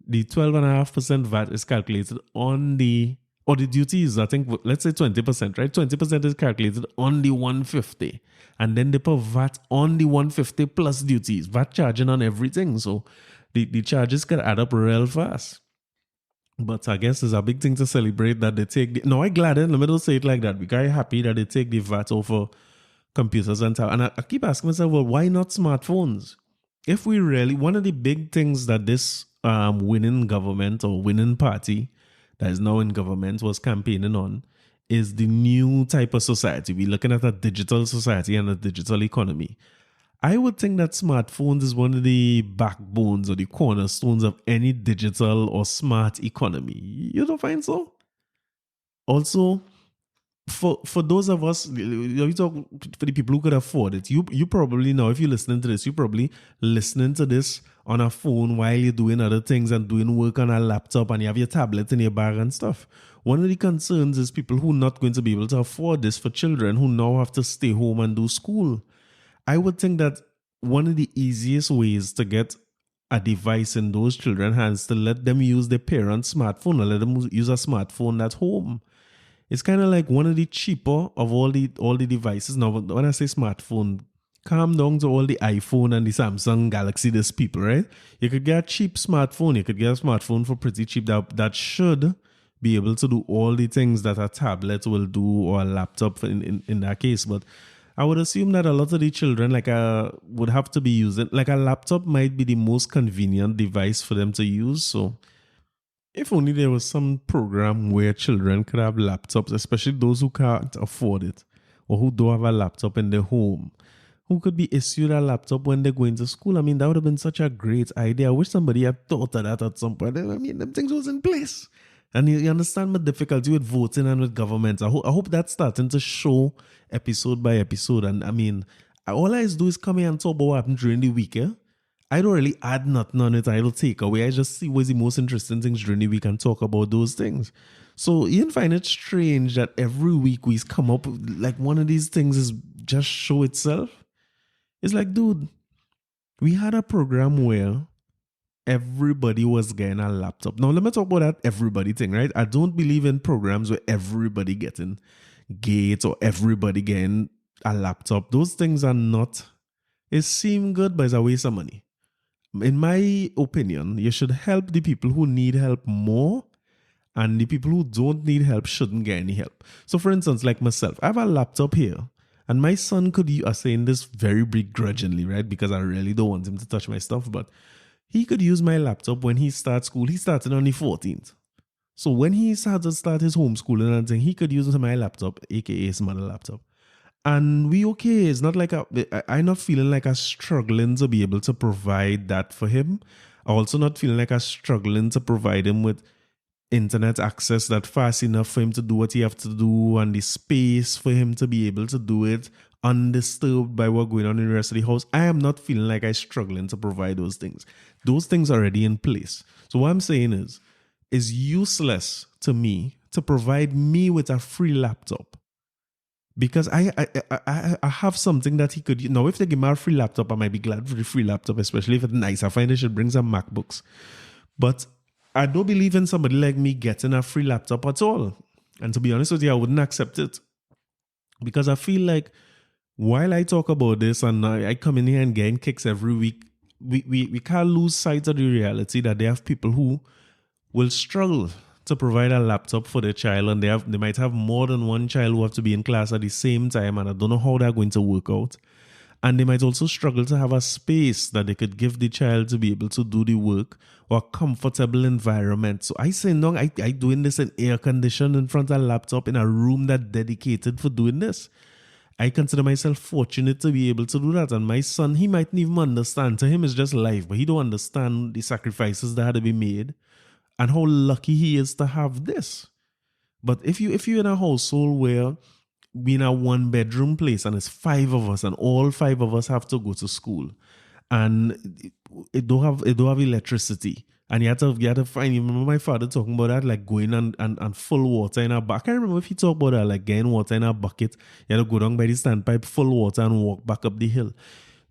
the 12.5% VAT is calculated on the duties, I think, let's say 20%, right? 20% is calculated on the 150. And then they put VAT on the 150 plus duties, VAT charging on everything. So the charges can add up real fast. But I guess it's a big thing to celebrate that they take no, I glad in the middle say it like that. We're very happy that they take the VAT over computers and tal. And I keep asking myself, well, why not smartphones? If we really, one of the big things that this winning government or winning party that is now in government was campaigning on is the new type of society. We're looking at a digital society and a digital economy. I would think that smartphones is one of the backbones or the cornerstones of any digital or smart economy. You don't find so? Also, for those of us, you talk for the people who could afford it. You probably know, if you're listening to this, you're probably listening to this on a phone while you're doing other things and doing work on a laptop, and you have your tablet in your bag and stuff. One of the concerns is people who are not going to be able to afford this, for children who now have to stay home and do school. I would think that one of the easiest ways to get a device in those children's hands to let them use their parents' smartphone or let them use a smartphone at home. It's kind of like one of the cheaper of all the devices. Now, when I say smartphone, calm down to all the iPhone and the Samsung Galaxy this people, right? You could get a cheap smartphone. You could get a smartphone for pretty cheap that should be able to do all the things that a tablet will do or a laptop in that case. But I would assume that a lot of the children would have to be using, like a laptop might be the most convenient device for them to use. So if only there was some program where children could have laptops, especially those who can't afford it or who don't have a laptop in their home, who could be issued a laptop when they're going to school. I mean, that would have been such a great idea. I wish somebody had thought of that at some point. I mean, them things was in place. And you understand my difficulty with voting and with government. I hope that's starting to show episode by episode. And I mean, all I do is come here and talk about what happened during the week. I don't really add nothing on it. I don't take away. I just see what's the most interesting things during the week and talk about those things. So you find it strange that every week we come up with, like, one of these things is just show itself. It's like, dude, we had a program where everybody was getting a laptop. Now, let me talk about that everybody thing, right? I don't believe in programs where everybody getting Gates or everybody getting a laptop. Those things are not, it seem good, but it's a waste of money. In my opinion, you should help the people who need help more, and the people who don't need help shouldn't get any help. So, for instance, like myself, I have a laptop here, and my son could, I'm saying this very begrudgingly, right? Because I really don't want him to touch my stuff, but he could use my laptop when he starts school. He started on the 14th. So when he started his homeschooling and everything, he could use my laptop, aka his mother laptop. And we okay. It's not like I'm not feeling like I'm struggling to be able to provide that for him. I'm also not feeling like I'm struggling to provide him with internet access that fast enough for him to do what he have to do, and the space for him to be able to do it undisturbed by what going on in the rest of the house. I am not feeling like I'm struggling to provide those things. Those things are already in place. So what I'm saying is, it's useless to me to provide me with a free laptop, because I have something that he could. Now, if they give me a free laptop, I might be glad for the free laptop, especially if it's nice. I find they should bring some MacBooks. But I don't believe in somebody like me getting a free laptop at all. And to be honest with you, I wouldn't accept it. Because I feel like while I talk about this and I come in here and getting kicks every week, we can't lose sight of the reality that they have people who will struggle to provide a laptop for their child, and they might have more than one child who have to be in class at the same time, and I don't know how they're going to work out. And they might also struggle to have a space that they could give the child to be able to do the work, or a comfortable environment. So I say, no, I doing this in air conditioned in front of a laptop in a room that's dedicated for doing this. I consider myself fortunate to be able to do that. And my son, he mightn't even understand. To him, it's just life, but he don't understand the sacrifices that had to be made and how lucky he is to have this. But if you're in a household where we in a 1-bedroom place and it's 5 of us and all 5 of us have to go to school and it don't have electricity, and you have to find, you remember my father talking about that, like going and full water in a bucket. I can't remember if he talked about that, like getting water in a bucket. You have to go down by the standpipe, full water, and walk back up the hill.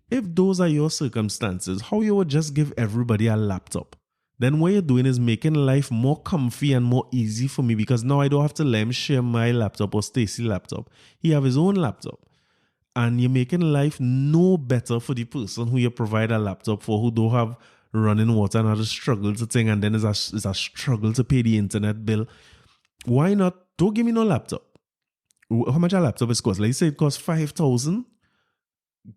If those are your circumstances, how you would just give everybody a laptop? Then what you're doing is making life more comfy and more easy for me, because now I don't have to let him share my laptop or Stacy's laptop. He have his own laptop. And you're making life no better for the person who you provide a laptop for, who don't have running water and a struggle to thing, and then it's a struggle to pay the internet bill. Why not? Don't give me no laptop. How much a laptop is cost? Like you say it costs 5,000.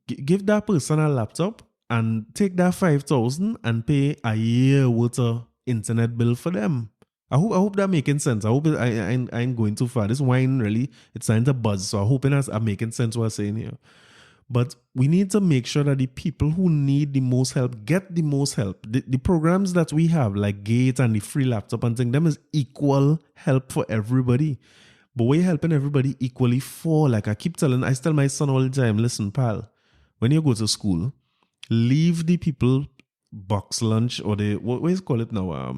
Give that person a laptop and take that 5,000 and pay a year worth of internet bill for them. I hope that making sense. I hope I ain't going too far. This wine really, it's starting to buzz. So I hope I'm making sense what I'm saying here. But we need to make sure that the people who need the most help get the most help. The programs that we have, like Gate and the free laptop and things, them is equal help for everybody. But we're helping everybody equally for, like I tell my son all the time, listen, pal, when you go to school, leave the people box lunch or what is call it now?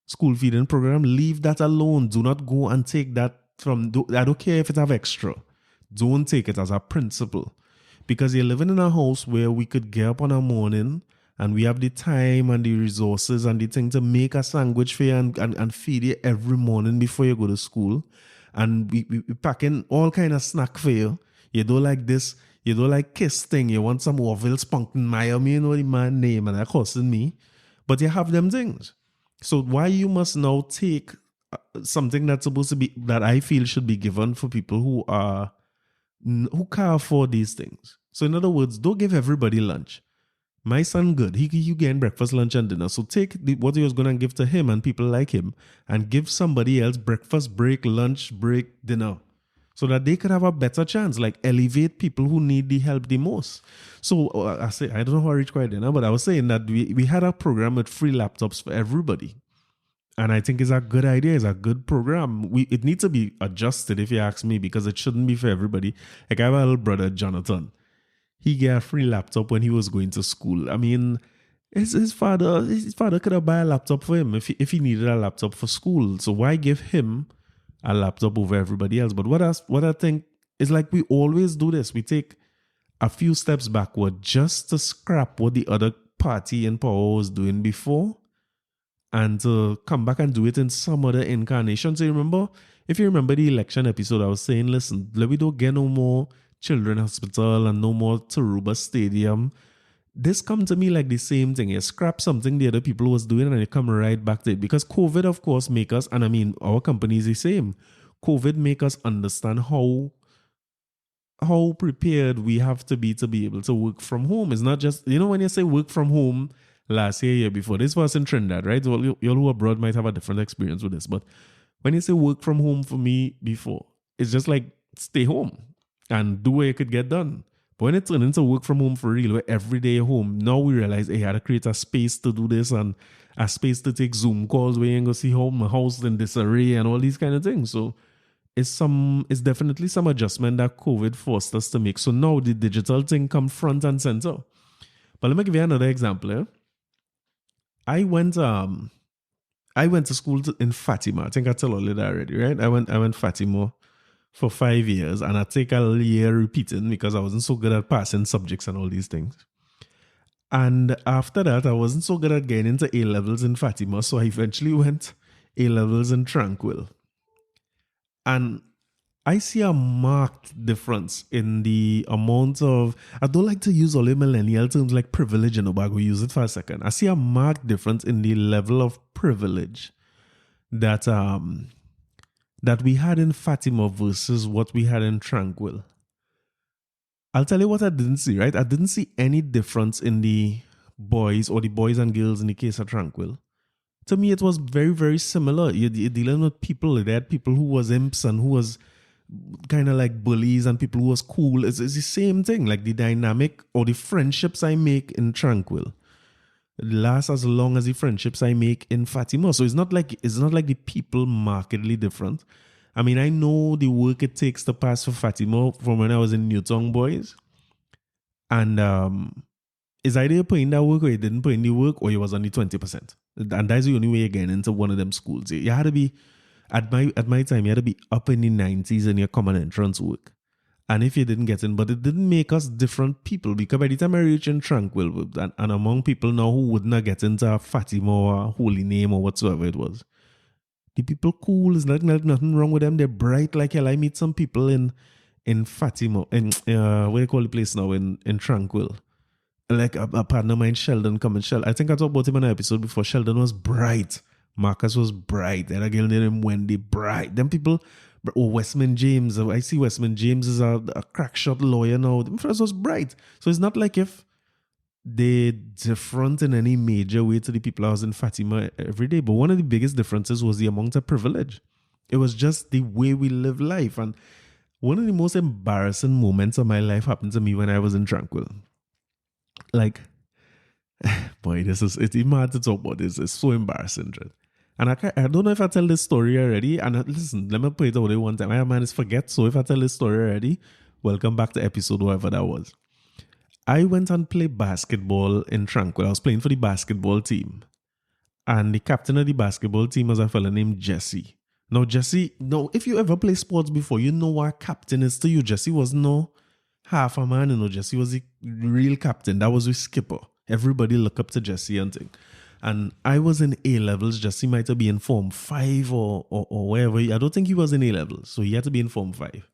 School feeding program, leave that alone. Do not go and take that I don't care if it have extra. Don't take it as a principle. Because you're living in a house where we could get up on a morning and we have the time and the resources and the thing to make a sandwich for you and feed you every morning before you go to school. And we pack in all kind of snack for you. You don't like this, you don't like Kiss thing, you want some Orville Spunkin Miami, you know the man name, and that costing me. But you have them things. So why you must now take something that's supposed to be, that I feel should be given for people who can't afford these things. So in other words, don't give everybody lunch. My son good. He getting breakfast, lunch, and dinner. So take what he was going to give to him and people like him and give somebody else breakfast break, lunch break, dinner. So that they could have a better chance, like elevate people who need the help the most. So I don't know how I reached quite there now, but I was saying that we had a program with free laptops for everybody. And I think it's a good idea. It's a good program. It needs to be adjusted, if you ask me, because it shouldn't be for everybody. Like I have a little brother, Jonathan. He got a free laptop when he was going to school. I mean, his father could have bought a laptop for him if he needed a laptop for school. So why give him a laptop over everybody else? But what I think is, like, we always do this. We take a few steps backward just to scrap what the other party in power was doing before, and to come back and do it in some other incarnation. So if you remember the election episode, I was saying, listen, we don't get no more Children's Hospital and no more Taruba Stadium. This come to me like the same thing. You scrap something the other people was doing and you come right back to it. Because COVID, of course, make us, and I mean, our company is the same. COVID make us understand how prepared we have to be able to work from home. It's not just, when you say work from home, last year before, this was in Trinidad, right? So you who are abroad might have a different experience with this. But when you say work from home for me before, it's just like stay home and do what you could get done. But when it turned into work from home for real, where every day home, now we realize, hey, I had to create a space to do this and a space to take Zoom calls where you can go see how my house in disarray and all these kind of things. So it's definitely some adjustment that COVID forced us to make. So now the digital thing come front and center. But let me give you another example. I went to school in Fatima. I think I told you that already, right? I went Fatima for 5 years, and I take a year repeating because I wasn't so good at passing subjects and all these things. And after that, I wasn't so good at getting into A-levels in Fatima, so I eventually went A-levels in Tranquil. And I see a marked difference in the amount of, I don't like to use all the millennial terms like privilege, but I will use it for a second. I see a marked difference in the level of privilege that we had in Fatima versus what we had in Tranquil. I'll tell you what I didn't see, right? I didn't see any difference in the boys or the boys and girls in the case of Tranquil. To me, it was very, very similar. You're dealing with people. They had people who was imps and who was kind of like bullies and people who was cool. It's the same thing. Like the dynamic or the friendships I make in Tranquil last as long as the friendships I make in Fatima. So it's not like the people markedly different. I mean, I know the work it takes to pass for Fatima from when I was in Newtown Boys. And it's either you put in that work or you didn't put in the work or you was only 20%. And that's the only way you're getting into one of them schools. You had to be, at my time, you had to be up in the 90s in your common entrance work. And if you didn't get in, but it didn't make us different people, because by the time I reached in Tranquil, and among people now who wouldn't get into Fatima or Holy Name or whatsoever it was, the people cool, there's nothing wrong with them. They're bright like hell. I meet some people in Fatima, in what do you call the place now, in Tranquil. like a partner of mine, Sheldon, I think I talked about him in an episode before. Sheldon was bright. Marcus was bright. And a girl named him Wendy, bright. Them people, Westman James. I see Westman James is a crack shot lawyer now. Them fellas was bright. So it's not like if they're different in any major way to the people I was in Fatima every day. But one of the biggest differences was the amount of privilege. It was just the way we live life. And one of the most embarrassing moments of my life happened to me when I was in Tranquil. Like, boy, it's even hard to talk about this. It's so embarrassing, right? And I don't know if I tell this story already. And listen, let me put it away one time. I man is forget. So if I tell this story already, welcome back to episode whatever that was. I went and played basketball in Tranquil. I was playing for the basketball team. And the captain of the basketball team was a fella named Jesse. Now, Jesse, if you ever play sports before, you know what captain is to you. Jesse was no half a man, Jesse was the real captain. That was the skipper. Everybody look up to Jesse and thing. And I was in A-levels. Jesse might have been in Form 5 or wherever. I don't think he was in A-levels. So he had to be in Form 5.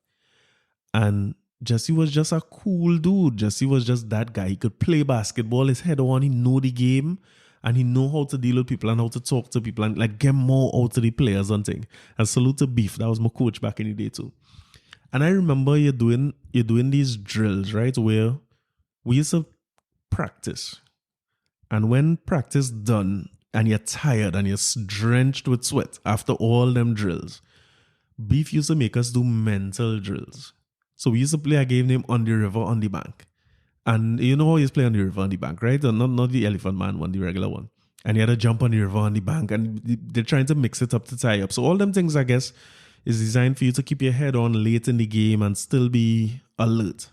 And Jesse was just a cool dude. Jesse was just that guy. He could play basketball, his head on, he know the game, and he know how to deal with people and how to talk to people and like get more out of the players and thing. And salute to Beef. That was my coach back in the day too. And I remember you're doing these drills, right? Where we used to practice. And when practice done and you're tired and you're drenched with sweat after all them drills, Beef used to make us do mental drills. So we used to play a game named On the River on the Bank. And you know how you play on the river on the bank, right? And not the Elephant Man one, the regular one. And you had to jump on the river on the bank. And they're trying to mix it up to tie up. So all them things, I guess, is designed for you to keep your head on late in the game and still be alert.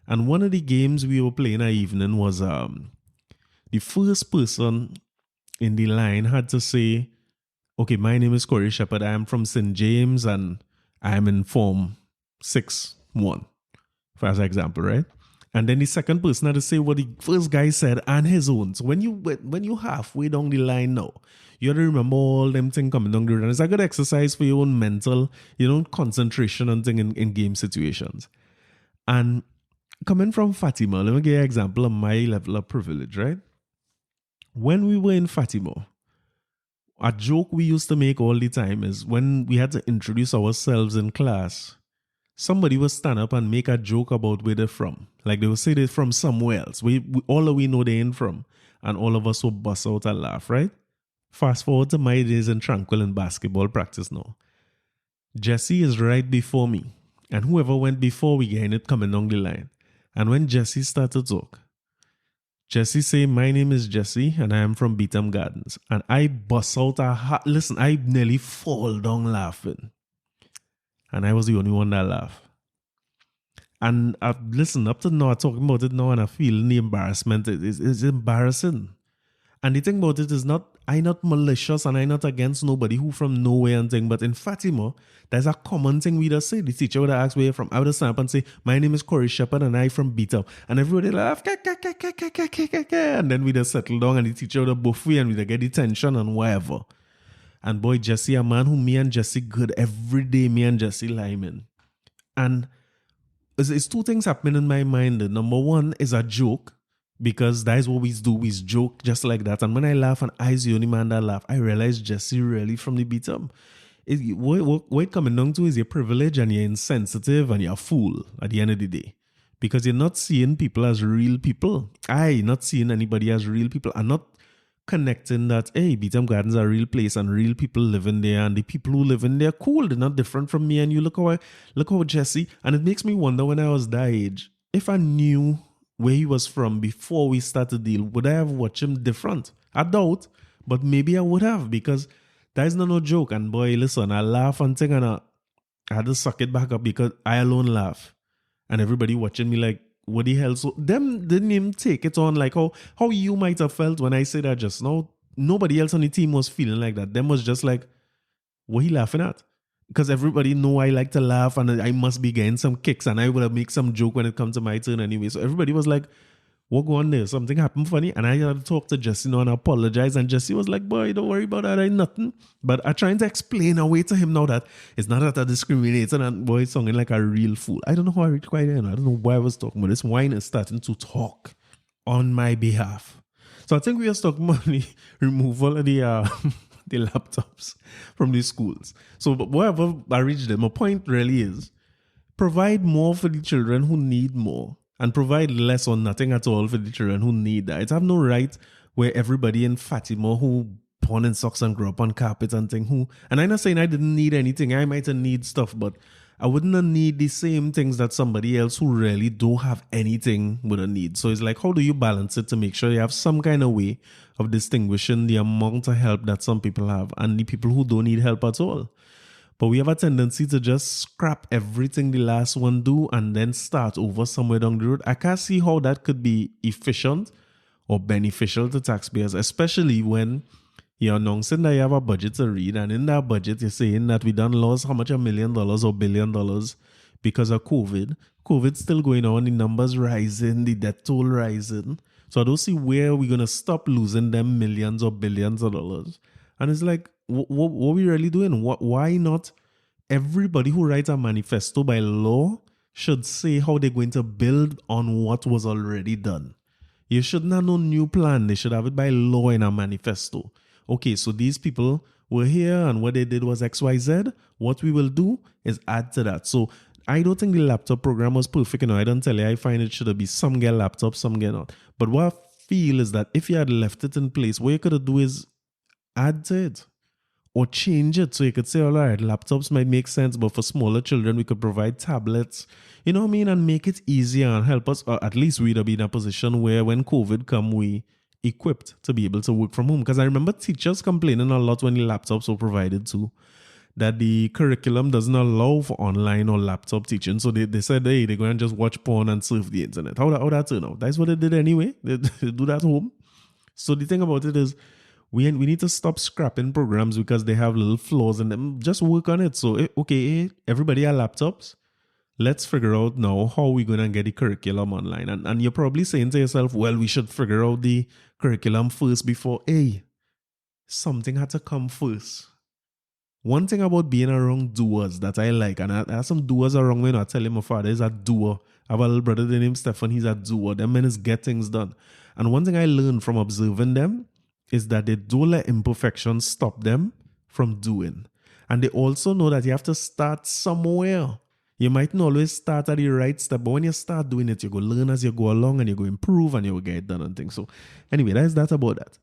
And one of the games we were playing that evening was the first person in the line had to say, okay, my name is Corey Shepherd. I am from St. James and I am in Form 6-1, for example, right? And then the second person had to say what the first guy said and his own. So when you halfway down the line now, you have to remember all them things coming down the road. And it's a good exercise for your own mental, concentration and thing in game situations. And coming from Fatima, let me give you an example of my level of privilege, right? When we were in Fatima, a joke we used to make all the time is when we had to introduce ourselves in class, somebody would stand up and make a joke about where they're from. Like they would say they're from somewhere else. All of we know they're in from. And all of us will bust out and laugh, right? Fast forward to my days in Tranquil in basketball practice now. Jesse is right before me. And whoever went before we getting it coming down the line. And when Jesse started to talk, Jesse say, my name is Jesse and I am from Beetham Gardens. And I bust out listen, I nearly fall down laughing. And I was the only one that laughed. And listen, up to now, I'm talking about it now and I feel the embarrassment. It's embarrassing. And the thing about it is I'm not malicious and I'm not against nobody who from nowhere and thing. But in Fatima, there's a common thing we just say. The teacher would ask where you're from. I would stand up and say, my name is Corey Shepherd and I from Beetham. And everybody laugh. And then we just settle down and the teacher would buff we and we get the tension and whatever. And boy, Jesse, a man who me and Jesse good every day, me and Jesse Lyman. And it's two things happening in my mind. Number one is a joke, because that is what we do. We joke just like that. And when I laugh and I's the only man that laugh, I realize Jesse really from the Beetham. What it coming down to is your privilege and you're insensitive and you're a fool at the end of the day. Because you're not seeing people as real people. Not seeing anybody as real people. I'm not connecting that, hey, Beetham Gardens are a real place and real people living there, and the people who live in there, cool, they're not different from me and you. Look how Jesse, and it makes me wonder when I was that age, if I knew where he was from before we started the deal, would I have watched him different? I doubt, but maybe I would have, because that is not no joke. And boy, listen, I laugh and thing and I had to suck it back up because I alone laugh. And everybody watching me like, what the hell? So them didn't even take it on like how you might have felt when I said that just now. Nobody else on the team was feeling like that. Them was just like, what he laughing at? Because everybody know I like to laugh and I must be getting some kicks and I would have make some joke when it comes to my turn anyway. So everybody was like, what go on there? Something happened funny. And I had to talk to Jesse now and apologize. And Jesse was like, boy, don't worry about that. Ain't nothing. But I'm trying to explain away to him now that it's not that I discriminate. And boy, it's sounding like a real fool. I don't know how I reached quite there. I don't know why I was talking, but this wine is starting to talk on my behalf. So I think we are talking about the removal of the the laptops from the schools. So wherever I reach them, my point really is provide more for the children who need more and provide less or nothing at all for the children who need that. It's have no right where everybody in Fatima who born in socks and grew up on carpet and thing who, and I'm not saying I didn't need anything. I might have need stuff, but I wouldn't have need the same things that somebody else who really don't have anything would have need. So it's like, how do you balance it to make sure you have some kind of way of distinguishing the amount of help that some people have and the people who don't need help at all? But we have a tendency to just scrap everything the last one do and then start over somewhere down the road. I can't see how that could be efficient or beneficial to taxpayers, especially when you're announcing that you have a budget to read, and in that budget you're saying that we done lost how much, $1 million or $1 billion because of COVID. COVID's still going on, the numbers rising, the death toll rising. So I don't see where we're going to stop losing them millions or billions of dollars. And it's like, what are we really doing? Why not everybody who writes a manifesto by law should say how they're going to build on what was already done? You shouldn't have no new plan. They should have it by law in a manifesto. Okay, so these people were here and what they did was XYZ. What we will do is add to that. So I don't think the laptop program was perfect. I don't tell you, I find it should be some get laptops, some get not. But what I feel is that if you had left it in place, what you could do is add to it or change it. So you could say, all right, laptops might make sense, but for smaller children, we could provide tablets, you know what I mean? And make it easier and help us, or at least we'd be in a position where when COVID come, we equipped to be able to work from home. Because I remember teachers complaining a lot when the laptops were provided too, that the curriculum doesn't allow for online or laptop teaching. So they said, hey, they're going to just watch porn and surf the internet. How that turn out? That's what they did anyway. They do that at home. So the thing about it is we need to stop scrapping programs because they have little flaws in them. Just work on it. So, okay, everybody have laptops. Let's figure out now how we're going to get the curriculum online. And you're probably saying to yourself, well, we should figure out the curriculum first before, something had to come first. One thing about being around doers that I like, and I have some doers around me, I tell him my father is a doer. I have a little brother named Stefan, he's a doer. Them men is get things done. And one thing I learned from observing them is that they don't let imperfections stop them from doing. And they also know that you have to start somewhere. You mightn't always start at the right step, but when you start doing it, you go learn as you go along and you go improve and you will get it done and things. So anyway, that's that about that.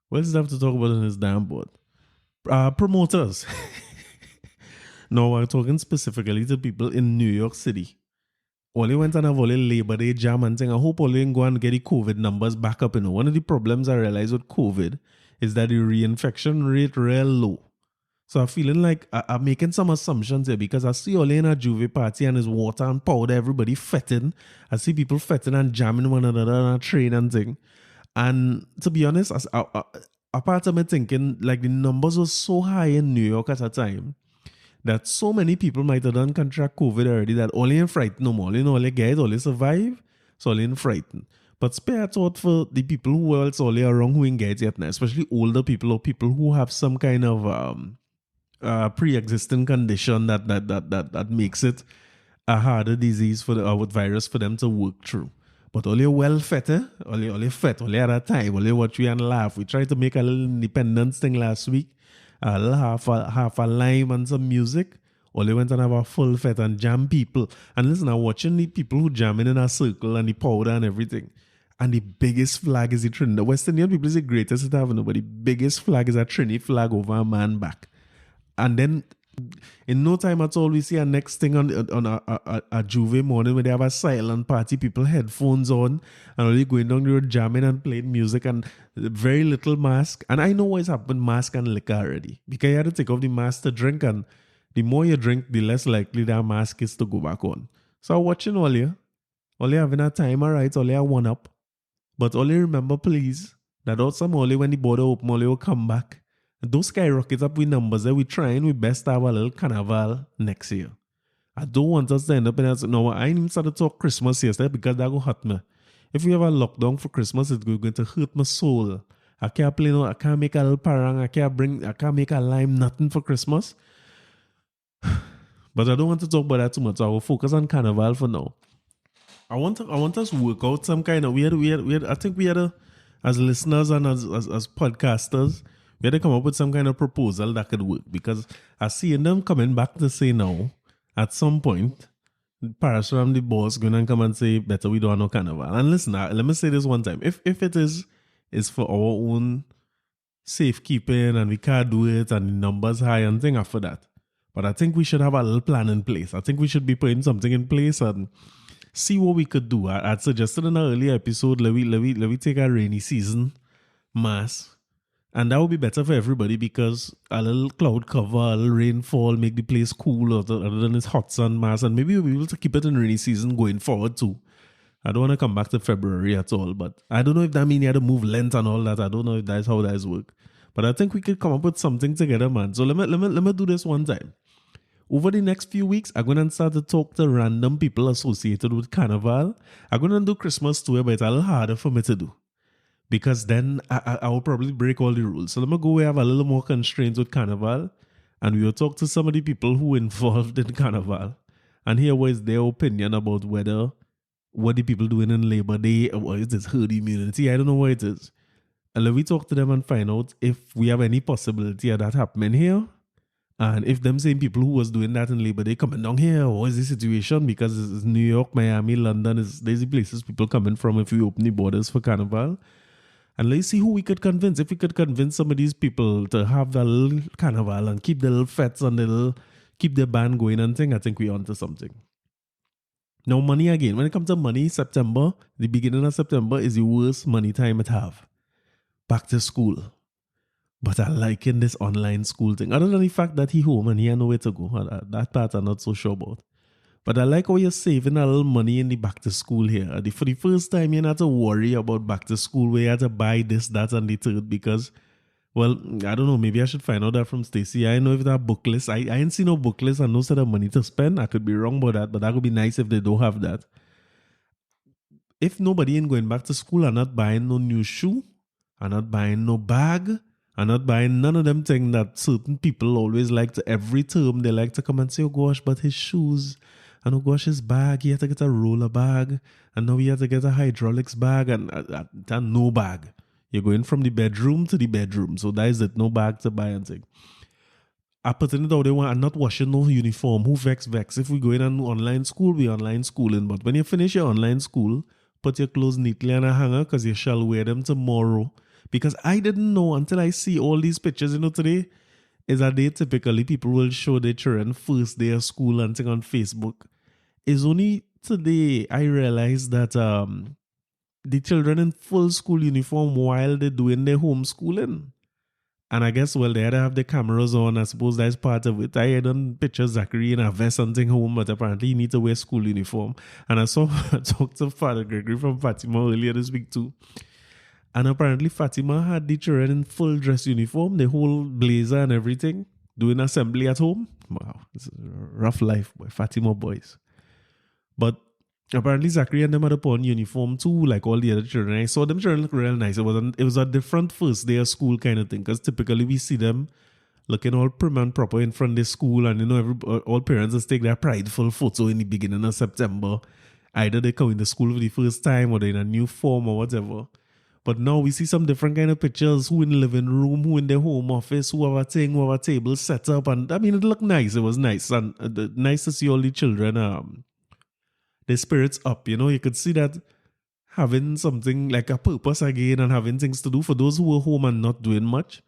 What else do I have to talk about on this damn board? Promoters. No, I'm talking specifically to people in New York City. Only went on a volley Labor Day jam and thing. I hope only go and get the COVID numbers back up. One of the problems I realized with COVID is that the reinfection rate real low. So I'm feeling like I'm making some assumptions here because I see Ole in a Juve party and his water and powder, everybody fetting. I see people fetting and jamming one another on a train and thing. And to be honest, apart from me thinking like the numbers were so high in New York at a time that so many people might have done contract COVID already that only in frightened no more. Only get it, only survive, so only in frightened. But spare thought for the people who are also only around who ain't get it yet now, especially older people or people who have some kind of pre-existing condition that makes it a harder disease for with virus for them to work through. But only well fed, only fed, only at a time, only watch we and laugh. We tried to make a little independence thing last week, half a lime and some music. Only went and have a full fete and jam people. And listen, I'm watching the people who jamming in a circle and the powder and everything. And the biggest flag is the Trinidad. The West Indian people is the greatest to have, but the biggest flag is a Trini flag over a man back. And then in no time at all, we see a next thing on a Juve morning where they have a silent party, people headphones on and only going down the road jamming and playing music and very little mask. And I know what's happened, mask and liquor already. Because you had to take off the mask to drink, and the more you drink, the less likely that mask is to go back on. So I'm watching all you having a time, all right, all you one up. But only remember, please, that also only when the border open, only will come back. Those skyrocket up with numbers that we trying we best have a little carnival next year. I don't want us to end up in that. No, I didn't start to talk Christmas yesterday because that will hurt me. If we have a lockdown for Christmas, it's going to hurt my soul. I can't play no, I can't make a little parang, I can't make a lime, nothing for Christmas. But I don't want to talk about that too much. So I will focus on carnival for now. I want us to work out some kind of I think we had as listeners and as podcasters, we had to come up with some kind of proposal that could work, because I see them coming back to say now at some point Parasuram the boss gonna come and say better we don't have no carnival. And listen, let me say this one time. If it is for our own safekeeping and we can't do it and the numbers high and thing after that. But I think we should have a little plan in place. I think we should be putting something in place and see what we could do. I'd suggested in an earlier episode, let we take a rainy season mass. And that would be better for everybody, because a little cloud cover, a little rainfall, make the place cool other than this hot sun mass. And maybe we'll be able to keep it in rainy season going forward too. I don't want to come back to February at all, but I don't know if that means you had to move length and all that. I don't know if that's how that work. But I think we could come up with something together, man. So let me do this one time. Over the next few weeks, I'm going to start to talk to random people associated with Carnival. I'm going to do Christmas too, but it's a little harder for me to do, because then I will probably break all the rules. So let me go where I have a little more constraints with Carnival, and we will talk to some of the people who are involved in Carnival and hear what is their opinion about what the people doing in Labor Day, or is this herd immunity? I don't know what it is. And let me talk to them and find out if we have any possibility of that happening here. And if them same people who was doing that in Labor Day coming down here, what is the situation? Because it's New York, Miami, London, there's the places people coming from if we open the borders for Carnival. And let's see who we could convince. If we could convince some of these people to have the little Carnival and keep the little fets and keep their band going and thing, I think we're onto something. Now, money again. When it comes to money, September, the beginning of September is the worst money time it have. Back to school. But I liking this online school thing. Other than the fact that he home and he has nowhere to go. That part I'm not so sure about. But I like how you're saving a little money in the back to school here. For the first time, you're not to worry about back to school where you have to buy this, that, and the third, because, well, I don't know, maybe I should find out that from Stacey. I know if that book list, I ain't seen no book list and no set of money to spend. I could be wrong about that, but that would be nice if they don't have that. If nobody ain't going back to school and not buying no new shoe, and not buying no bag, and not buying none of them things that certain people always like to, every term, they like to come and say, oh gosh, but his shoes, and oh gosh, his bag, he had to get a roller bag, and now he had to get a hydraulics bag, and no bag. You're going from the bedroom to the bedroom, so that is it, no bag to buy and thing. I put in it out there, I'm not washing no uniform, who vex. If we go in an online school, we online schooling, but when you finish your online school, put your clothes neatly on a hanger, because you shall wear them tomorrow. Because I didn't know until I see all these pictures, today is a day typically people will show their children first day of school and thing on Facebook. It's only today I realized that the children in full school uniform while they're doing their homeschooling. And I guess, well, they had to have the cameras on. I suppose that's part of it. I had done pictures Zachary in a vest and thing home, but apparently he needs to wear school uniform. And I talked to Father Gregory from Fatima earlier this week too. And apparently Fatima had the children in full dress uniform, the whole blazer and everything, doing assembly at home. Wow, it's a rough life, boy. Fatima boys. But apparently Zachary and them had upon uniform too, like all the other children. I saw them children look real nice. It was a different first day of school kind of thing, because typically we see them looking all prim and proper in front of the school, and all parents just take their prideful photo in the beginning of September. Either they come into school for the first time or they're in a new form or whatever. But now we see some different kind of pictures, who in the living room, who in their home office, who have a thing, who have a table set up. And I mean, it looked nice. It was nice. And nice to see all the children, their spirits up. You could see that having something like a purpose again and having things to do for those who are home and not doing much.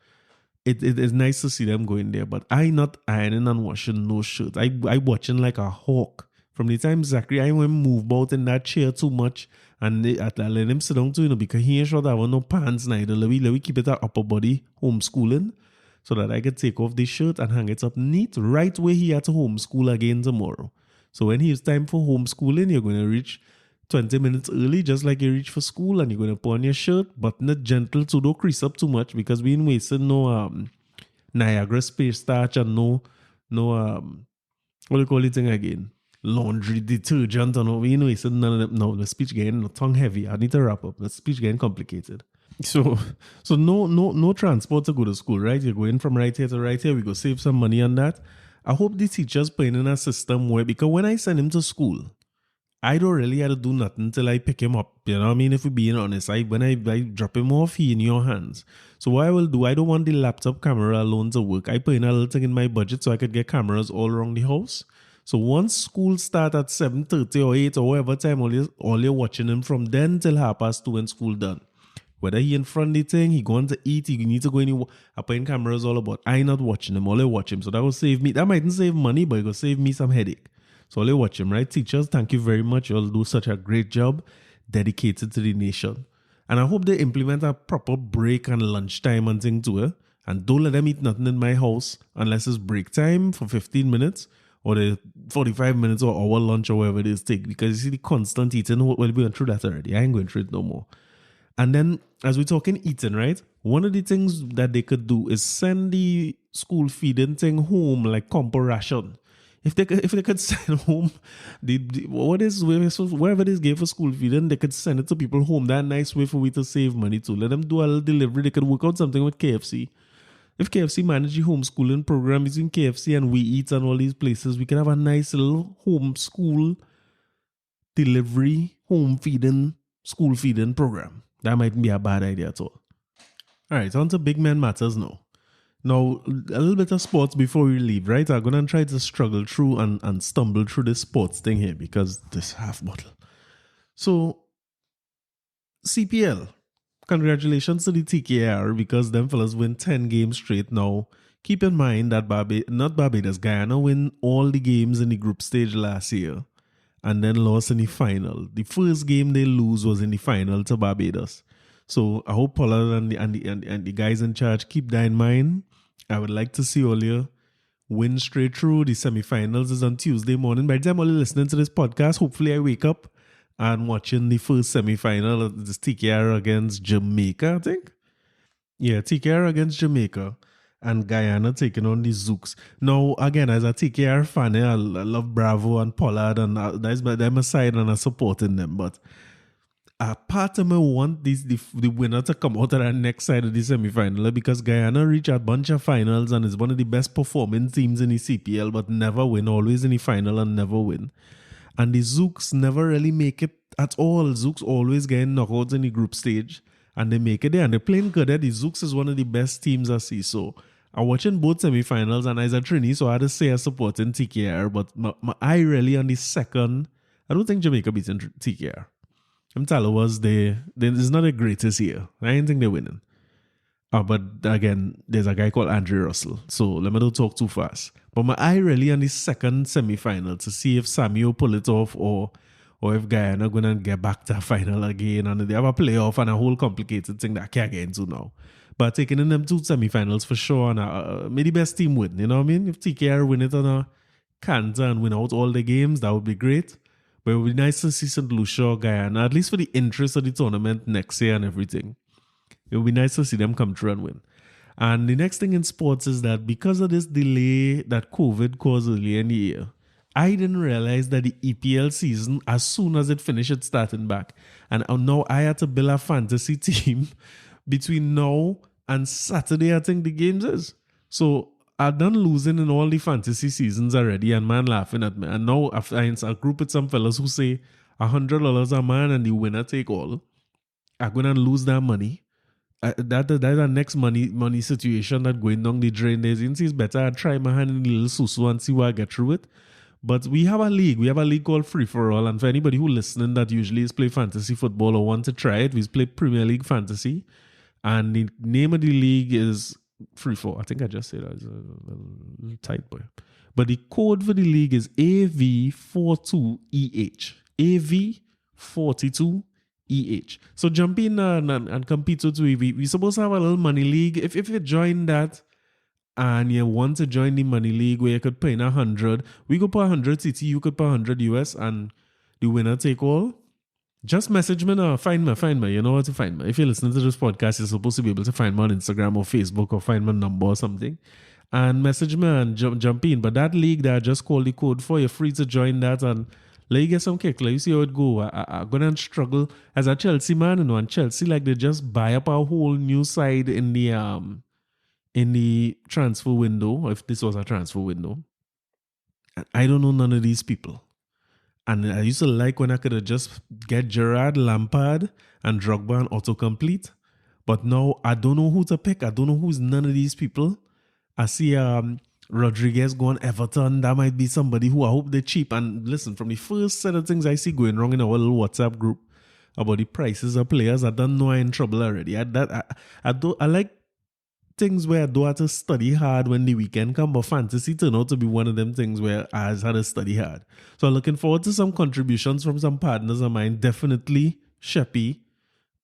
It is nice to see them going there. But I not ironing and washing no shirt. I watching like a hawk. From the time Zachary, I went move about in that chair too much. And I let him sit down too, because he ain't sure that I want no pants neither. Let me keep it at upper body homeschooling, so that I can take off this shirt and hang it up neat right where he had to homeschool again tomorrow. So when it's time for homeschooling, you're going to reach 20 minutes early, just like you reach for school, and you're going to put on your shirt, button it gentle so don't crease up too much, because we ain't wasting no Niagara space starch and no what do you call it thing again? Laundry detergent and all. We said none of them. No, the speech getting tongue heavy. I need to wrap up. The speech getting complicated. So no transport to go to school, right? You're going from right here to right here. We go save some money on that. I hope the teachers putting in a system where, because when I send him to school, I don't really have to do nothing till I pick him up. You know what I mean? If we're being honest, when I drop him off, he in your hands. So what I will do, I don't want the laptop camera alone to work. I put in a little thing in my budget so I could get cameras all around the house. So once school start at 7:30 or 8 or whatever time, all you're watching him from then till 2:30 when school done. Whether he in front of the thing, he going to eat, he need to go in. I put in cameras all about. I not watching him, all I watch him. So that will save me. That mightn't save money, but it will save me some headache. So all I watch him, right? Teachers, thank you very much. You'll do such a great job dedicated to the nation. And I hope they implement a proper break and lunchtime and thing to it. And don't let them eat nothing in my house unless it's break time for 15 minutes or the 45 minutes or hour lunch or whatever it is take. Because you see the constant eating, well, we went through that already. I ain't going through it no more. And then as we're talking eating, right? One of the things that they could do is send the school feeding thing home like compo ration. If they could send home whatever this gave for school feeding, they could send it to people home. That nice way for we to save money too. Let them do a little delivery. They could work out something with KFC. If KFC manage the homeschooling program between KFC and We Eat and all these places, we can have a nice little homeschool delivery, home feeding, school feeding program. That mightn't be a bad idea at all. All right, on to big man matters now. Now, a little bit of sports before we leave, right? I'm going to try to struggle through and stumble through this sports thing here because this half bottle. So, CPL, congratulations to the TKR because them fellas win 10 games straight now. Keep in mind that Guyana win all the games in the group stage last year and then lost in the final. The first game they lose was in the final to Barbados. So I hope Pollard and the guys in charge keep that in mind. I would like to see Olia win straight through. The semifinals is on Tuesday morning. By the time Olia listening to this podcast, hopefully I wake up and watching the first semifinal of this TKR against Jamaica, I think. Yeah, TKR against Jamaica and Guyana taking on the Zooks. Now, again, as a TKR fan, I love Bravo and Pollard and that's them aside and I'm supporting them. But a part of me want the winner to come out of that next side of the semi-final because Guyana reach a bunch of finals and is one of the best performing teams in the CPL but never win, always in the final and never win. And the Zooks never really make it at all. Zooks always getting knockouts in the group stage and they make it there and they're playing good. The Zooks is one of the best teams I see. So I'm watching both semi-finals and as a Trini, so I had to say I'm supporting TKR, but my eye really on the second. I don't think Jamaica beating TKR. I'm telling was it's not the greatest year. I didn't think they're winning. But again, there's a guy called Andrew Russell. So let me not talk too fast. But my eye really on the second semi-final to see if Samuel pull it off or if Guyana going to get back to a final again. And they have a playoff and a whole complicated thing that I can't get into now. But taking in them two semi-finals for sure. And may the best team win. You know what I mean? If TKR win it on a canter and win out all the games, that would be great. But it would be nice to see St. Lucia or Guyana, at least for the interest of the tournament next year and everything. It would be nice to see them come through and win. And the next thing in sports is that because of this delay that COVID caused earlier in the year, I didn't realize that the EPL season, as soon as it finished, it's starting back. And now I had to build a fantasy team between now and Saturday, I think the games is. So I've done losing in all the fantasy seasons already and man laughing at me. And now after I group with some fellas who say $100 a man and the winner take all, I'm going to lose that money. That's a next money situation that going down the drain. It's better I try my hand in the little Sou Sou and see where I get through it. But we have a league. We have a league called Free For All. And for anybody who listening that usually is play fantasy football or want to try it, we play Premier League Fantasy. And the name of the league is Free For. I think I just said that. It's a little tight boy. But the code for the league is AV42EH. AV42EH. So jump in and compete with we. We're supposed to have a little money league. If you join that, and you want to join the money league where you could pay in 100, we could put 100 CT, you could put 100 US, and the winner take all. Just message me now. Find me. You know how to find me. If you're listening to this podcast, you're supposed to be able to find me on Instagram or Facebook or find my number or something. And message me and jump in. But that league that I just called the code for, you're free to join that and let you get some kick. Let you see how it go. I'm going to struggle as a Chelsea man, and Chelsea, like they just buy up a whole new side in the transfer window, if this was a transfer window. And I don't know none of these people. And I used to like when I could have just get Gerrard, Lampard, and Drogba and autocomplete. But now I don't know who to pick. I don't know who's none of these people. I see Rodriguez going Everton. That might be somebody who I hope they're cheap. And listen, from the first set of things I see going wrong in our little WhatsApp group about the prices of players, I don't know I'm in trouble already. I like things where I do have to study hard when the weekend come, but fantasy turned out to be one of them things where I had to study hard. So I'm looking forward to some contributions from some partners of mine. Definitely Sheppy,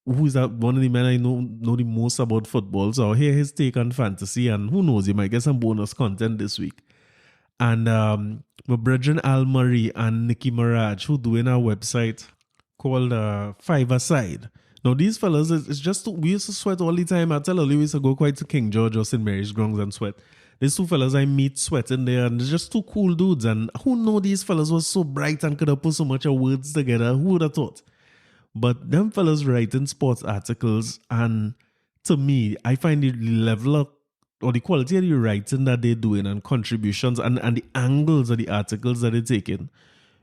who's one of the men I know the most about football. So I'll hear his take on fantasy, and who knows, you might get some bonus content this week. And my brethren Al Murray and Nicky Mirage, who doing our website called Five Aside. Now, these fellas, it's just, we used to sweat all the time. I tell you, we used to go quite to King George or St. Mary's Grounds and sweat. These two fellas I meet sweating there, and they're just two cool dudes. And who know these fellas was so bright and could have put so much of words together? Who would have thought? But them fellas writing sports articles, and to me, I find the level of, or the quality of the writing that they're doing and contributions and the angles of the articles that they're taking,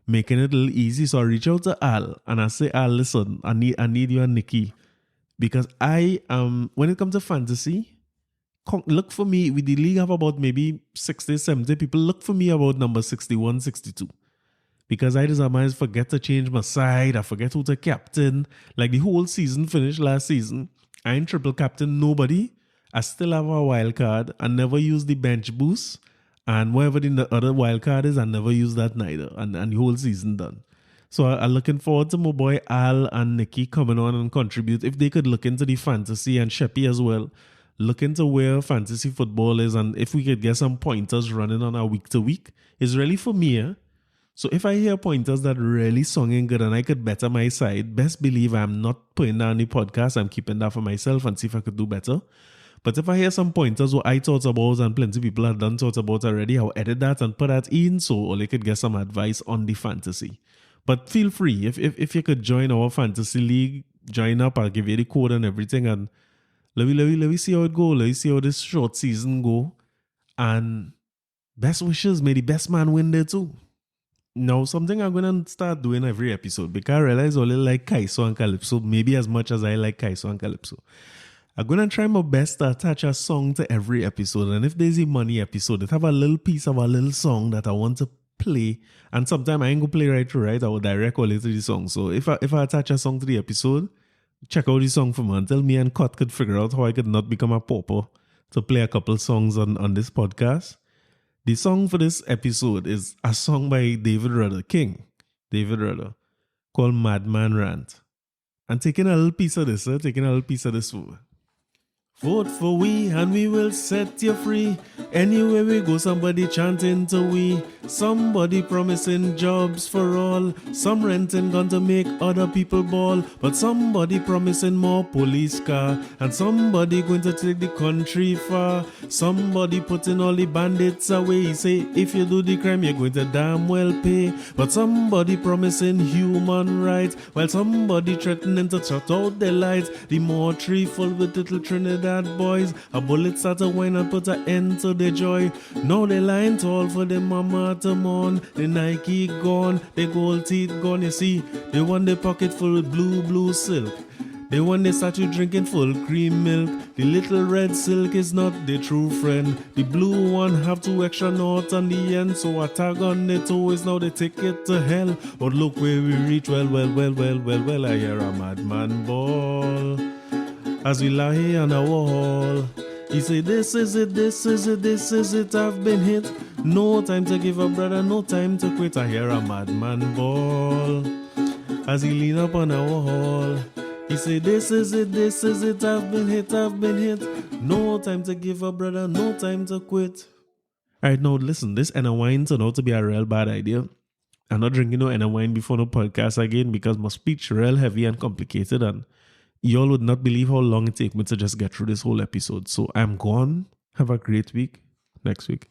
making it a little easy. So I reach out to Al and I say, Al, listen, I need you and Nikki. Because when it comes to fantasy, look for me, with the league have about maybe 60, 70 people, look for me about number 61, 62. Because I just forget to change my side, I forget who to captain. Like the whole season finished last season, I ain't triple captain nobody. I still have a wild card. I never use the bench boost. And whatever the other wild card is, I never use that neither. And the whole season done. So I'm looking forward to my boy Al and Nikki coming on and contribute. If they could look into the fantasy, and Sheppy as well, look into where fantasy football is, and if we could get some pointers running on a week to week, it's really for me. Eh? So if I hear pointers that really songing good and I could better my side, best believe I'm not putting that on the podcast. I'm keeping that for myself and see if I could do better. But if I hear some pointers what I thought about and plenty of people have done thought about already, I'll edit that and put that in so they could get some advice on the fantasy. But feel free, if you could join our fantasy league, join up, I'll give you the code and everything, and let me see how it go. Let me see how this short season go. And best wishes, may the best man win there too. Now, something I'm going to start doing every episode, because I realize I only like Kaiso and Calypso, maybe as much as I like Kaiso and Calypso. I'm going to try my best to attach a song to every episode. And if there's a money episode, it have a little piece of a little song that I want to play. And sometimes I ain't going to play right through, right? I will direct all to the song. So if I attach a song to the episode, check out the song for me until me and Cut could figure out how I could not become a pauper to play a couple songs on this podcast. The song for this episode is a song by David Rudder, King David Rudder, called Madman Rant. And taking a little piece of this, Vote for we and we will set you free. Anywhere we go, somebody chanting to we. Somebody promising jobs for all. Some renting gun to make other people ball. But somebody promising more police car. And somebody going to take the country far. Somebody putting all the bandits away. He say, if you do the crime, you're going to damn well pay. But somebody promising human rights. While somebody threatening to shut out the lights. The more tree full with little Trinidad boys, a bullet start to whine and put an end to the joy. Now they lying tall for the mama to mourn. The Nike gone, the gold teeth gone. You see, they want the pocket full with blue silk. They want the statue drinking full cream milk. The little red silk is not the true friend. The blue one have 2 extra knots on the end. So a tag on the toe is now the ticket to hell. But look where we reach, well, I hear a madman ball. As we lie here on the wall, he say, this is it, I've been hit. No time to give up, brother, no time to quit. I hear a madman ball. As he lean up on the wall, he say, this is it, I've been hit. No time to give up, brother, no time to quit. Alright, now listen, this Enna wine turned out to be a real bad idea. I'm not drinking no Enna wine before no podcast again because my speech real heavy and complicated, and y'all would not believe how long it takes me to just get through this whole episode. So I'm gone. Have a great week. Next week.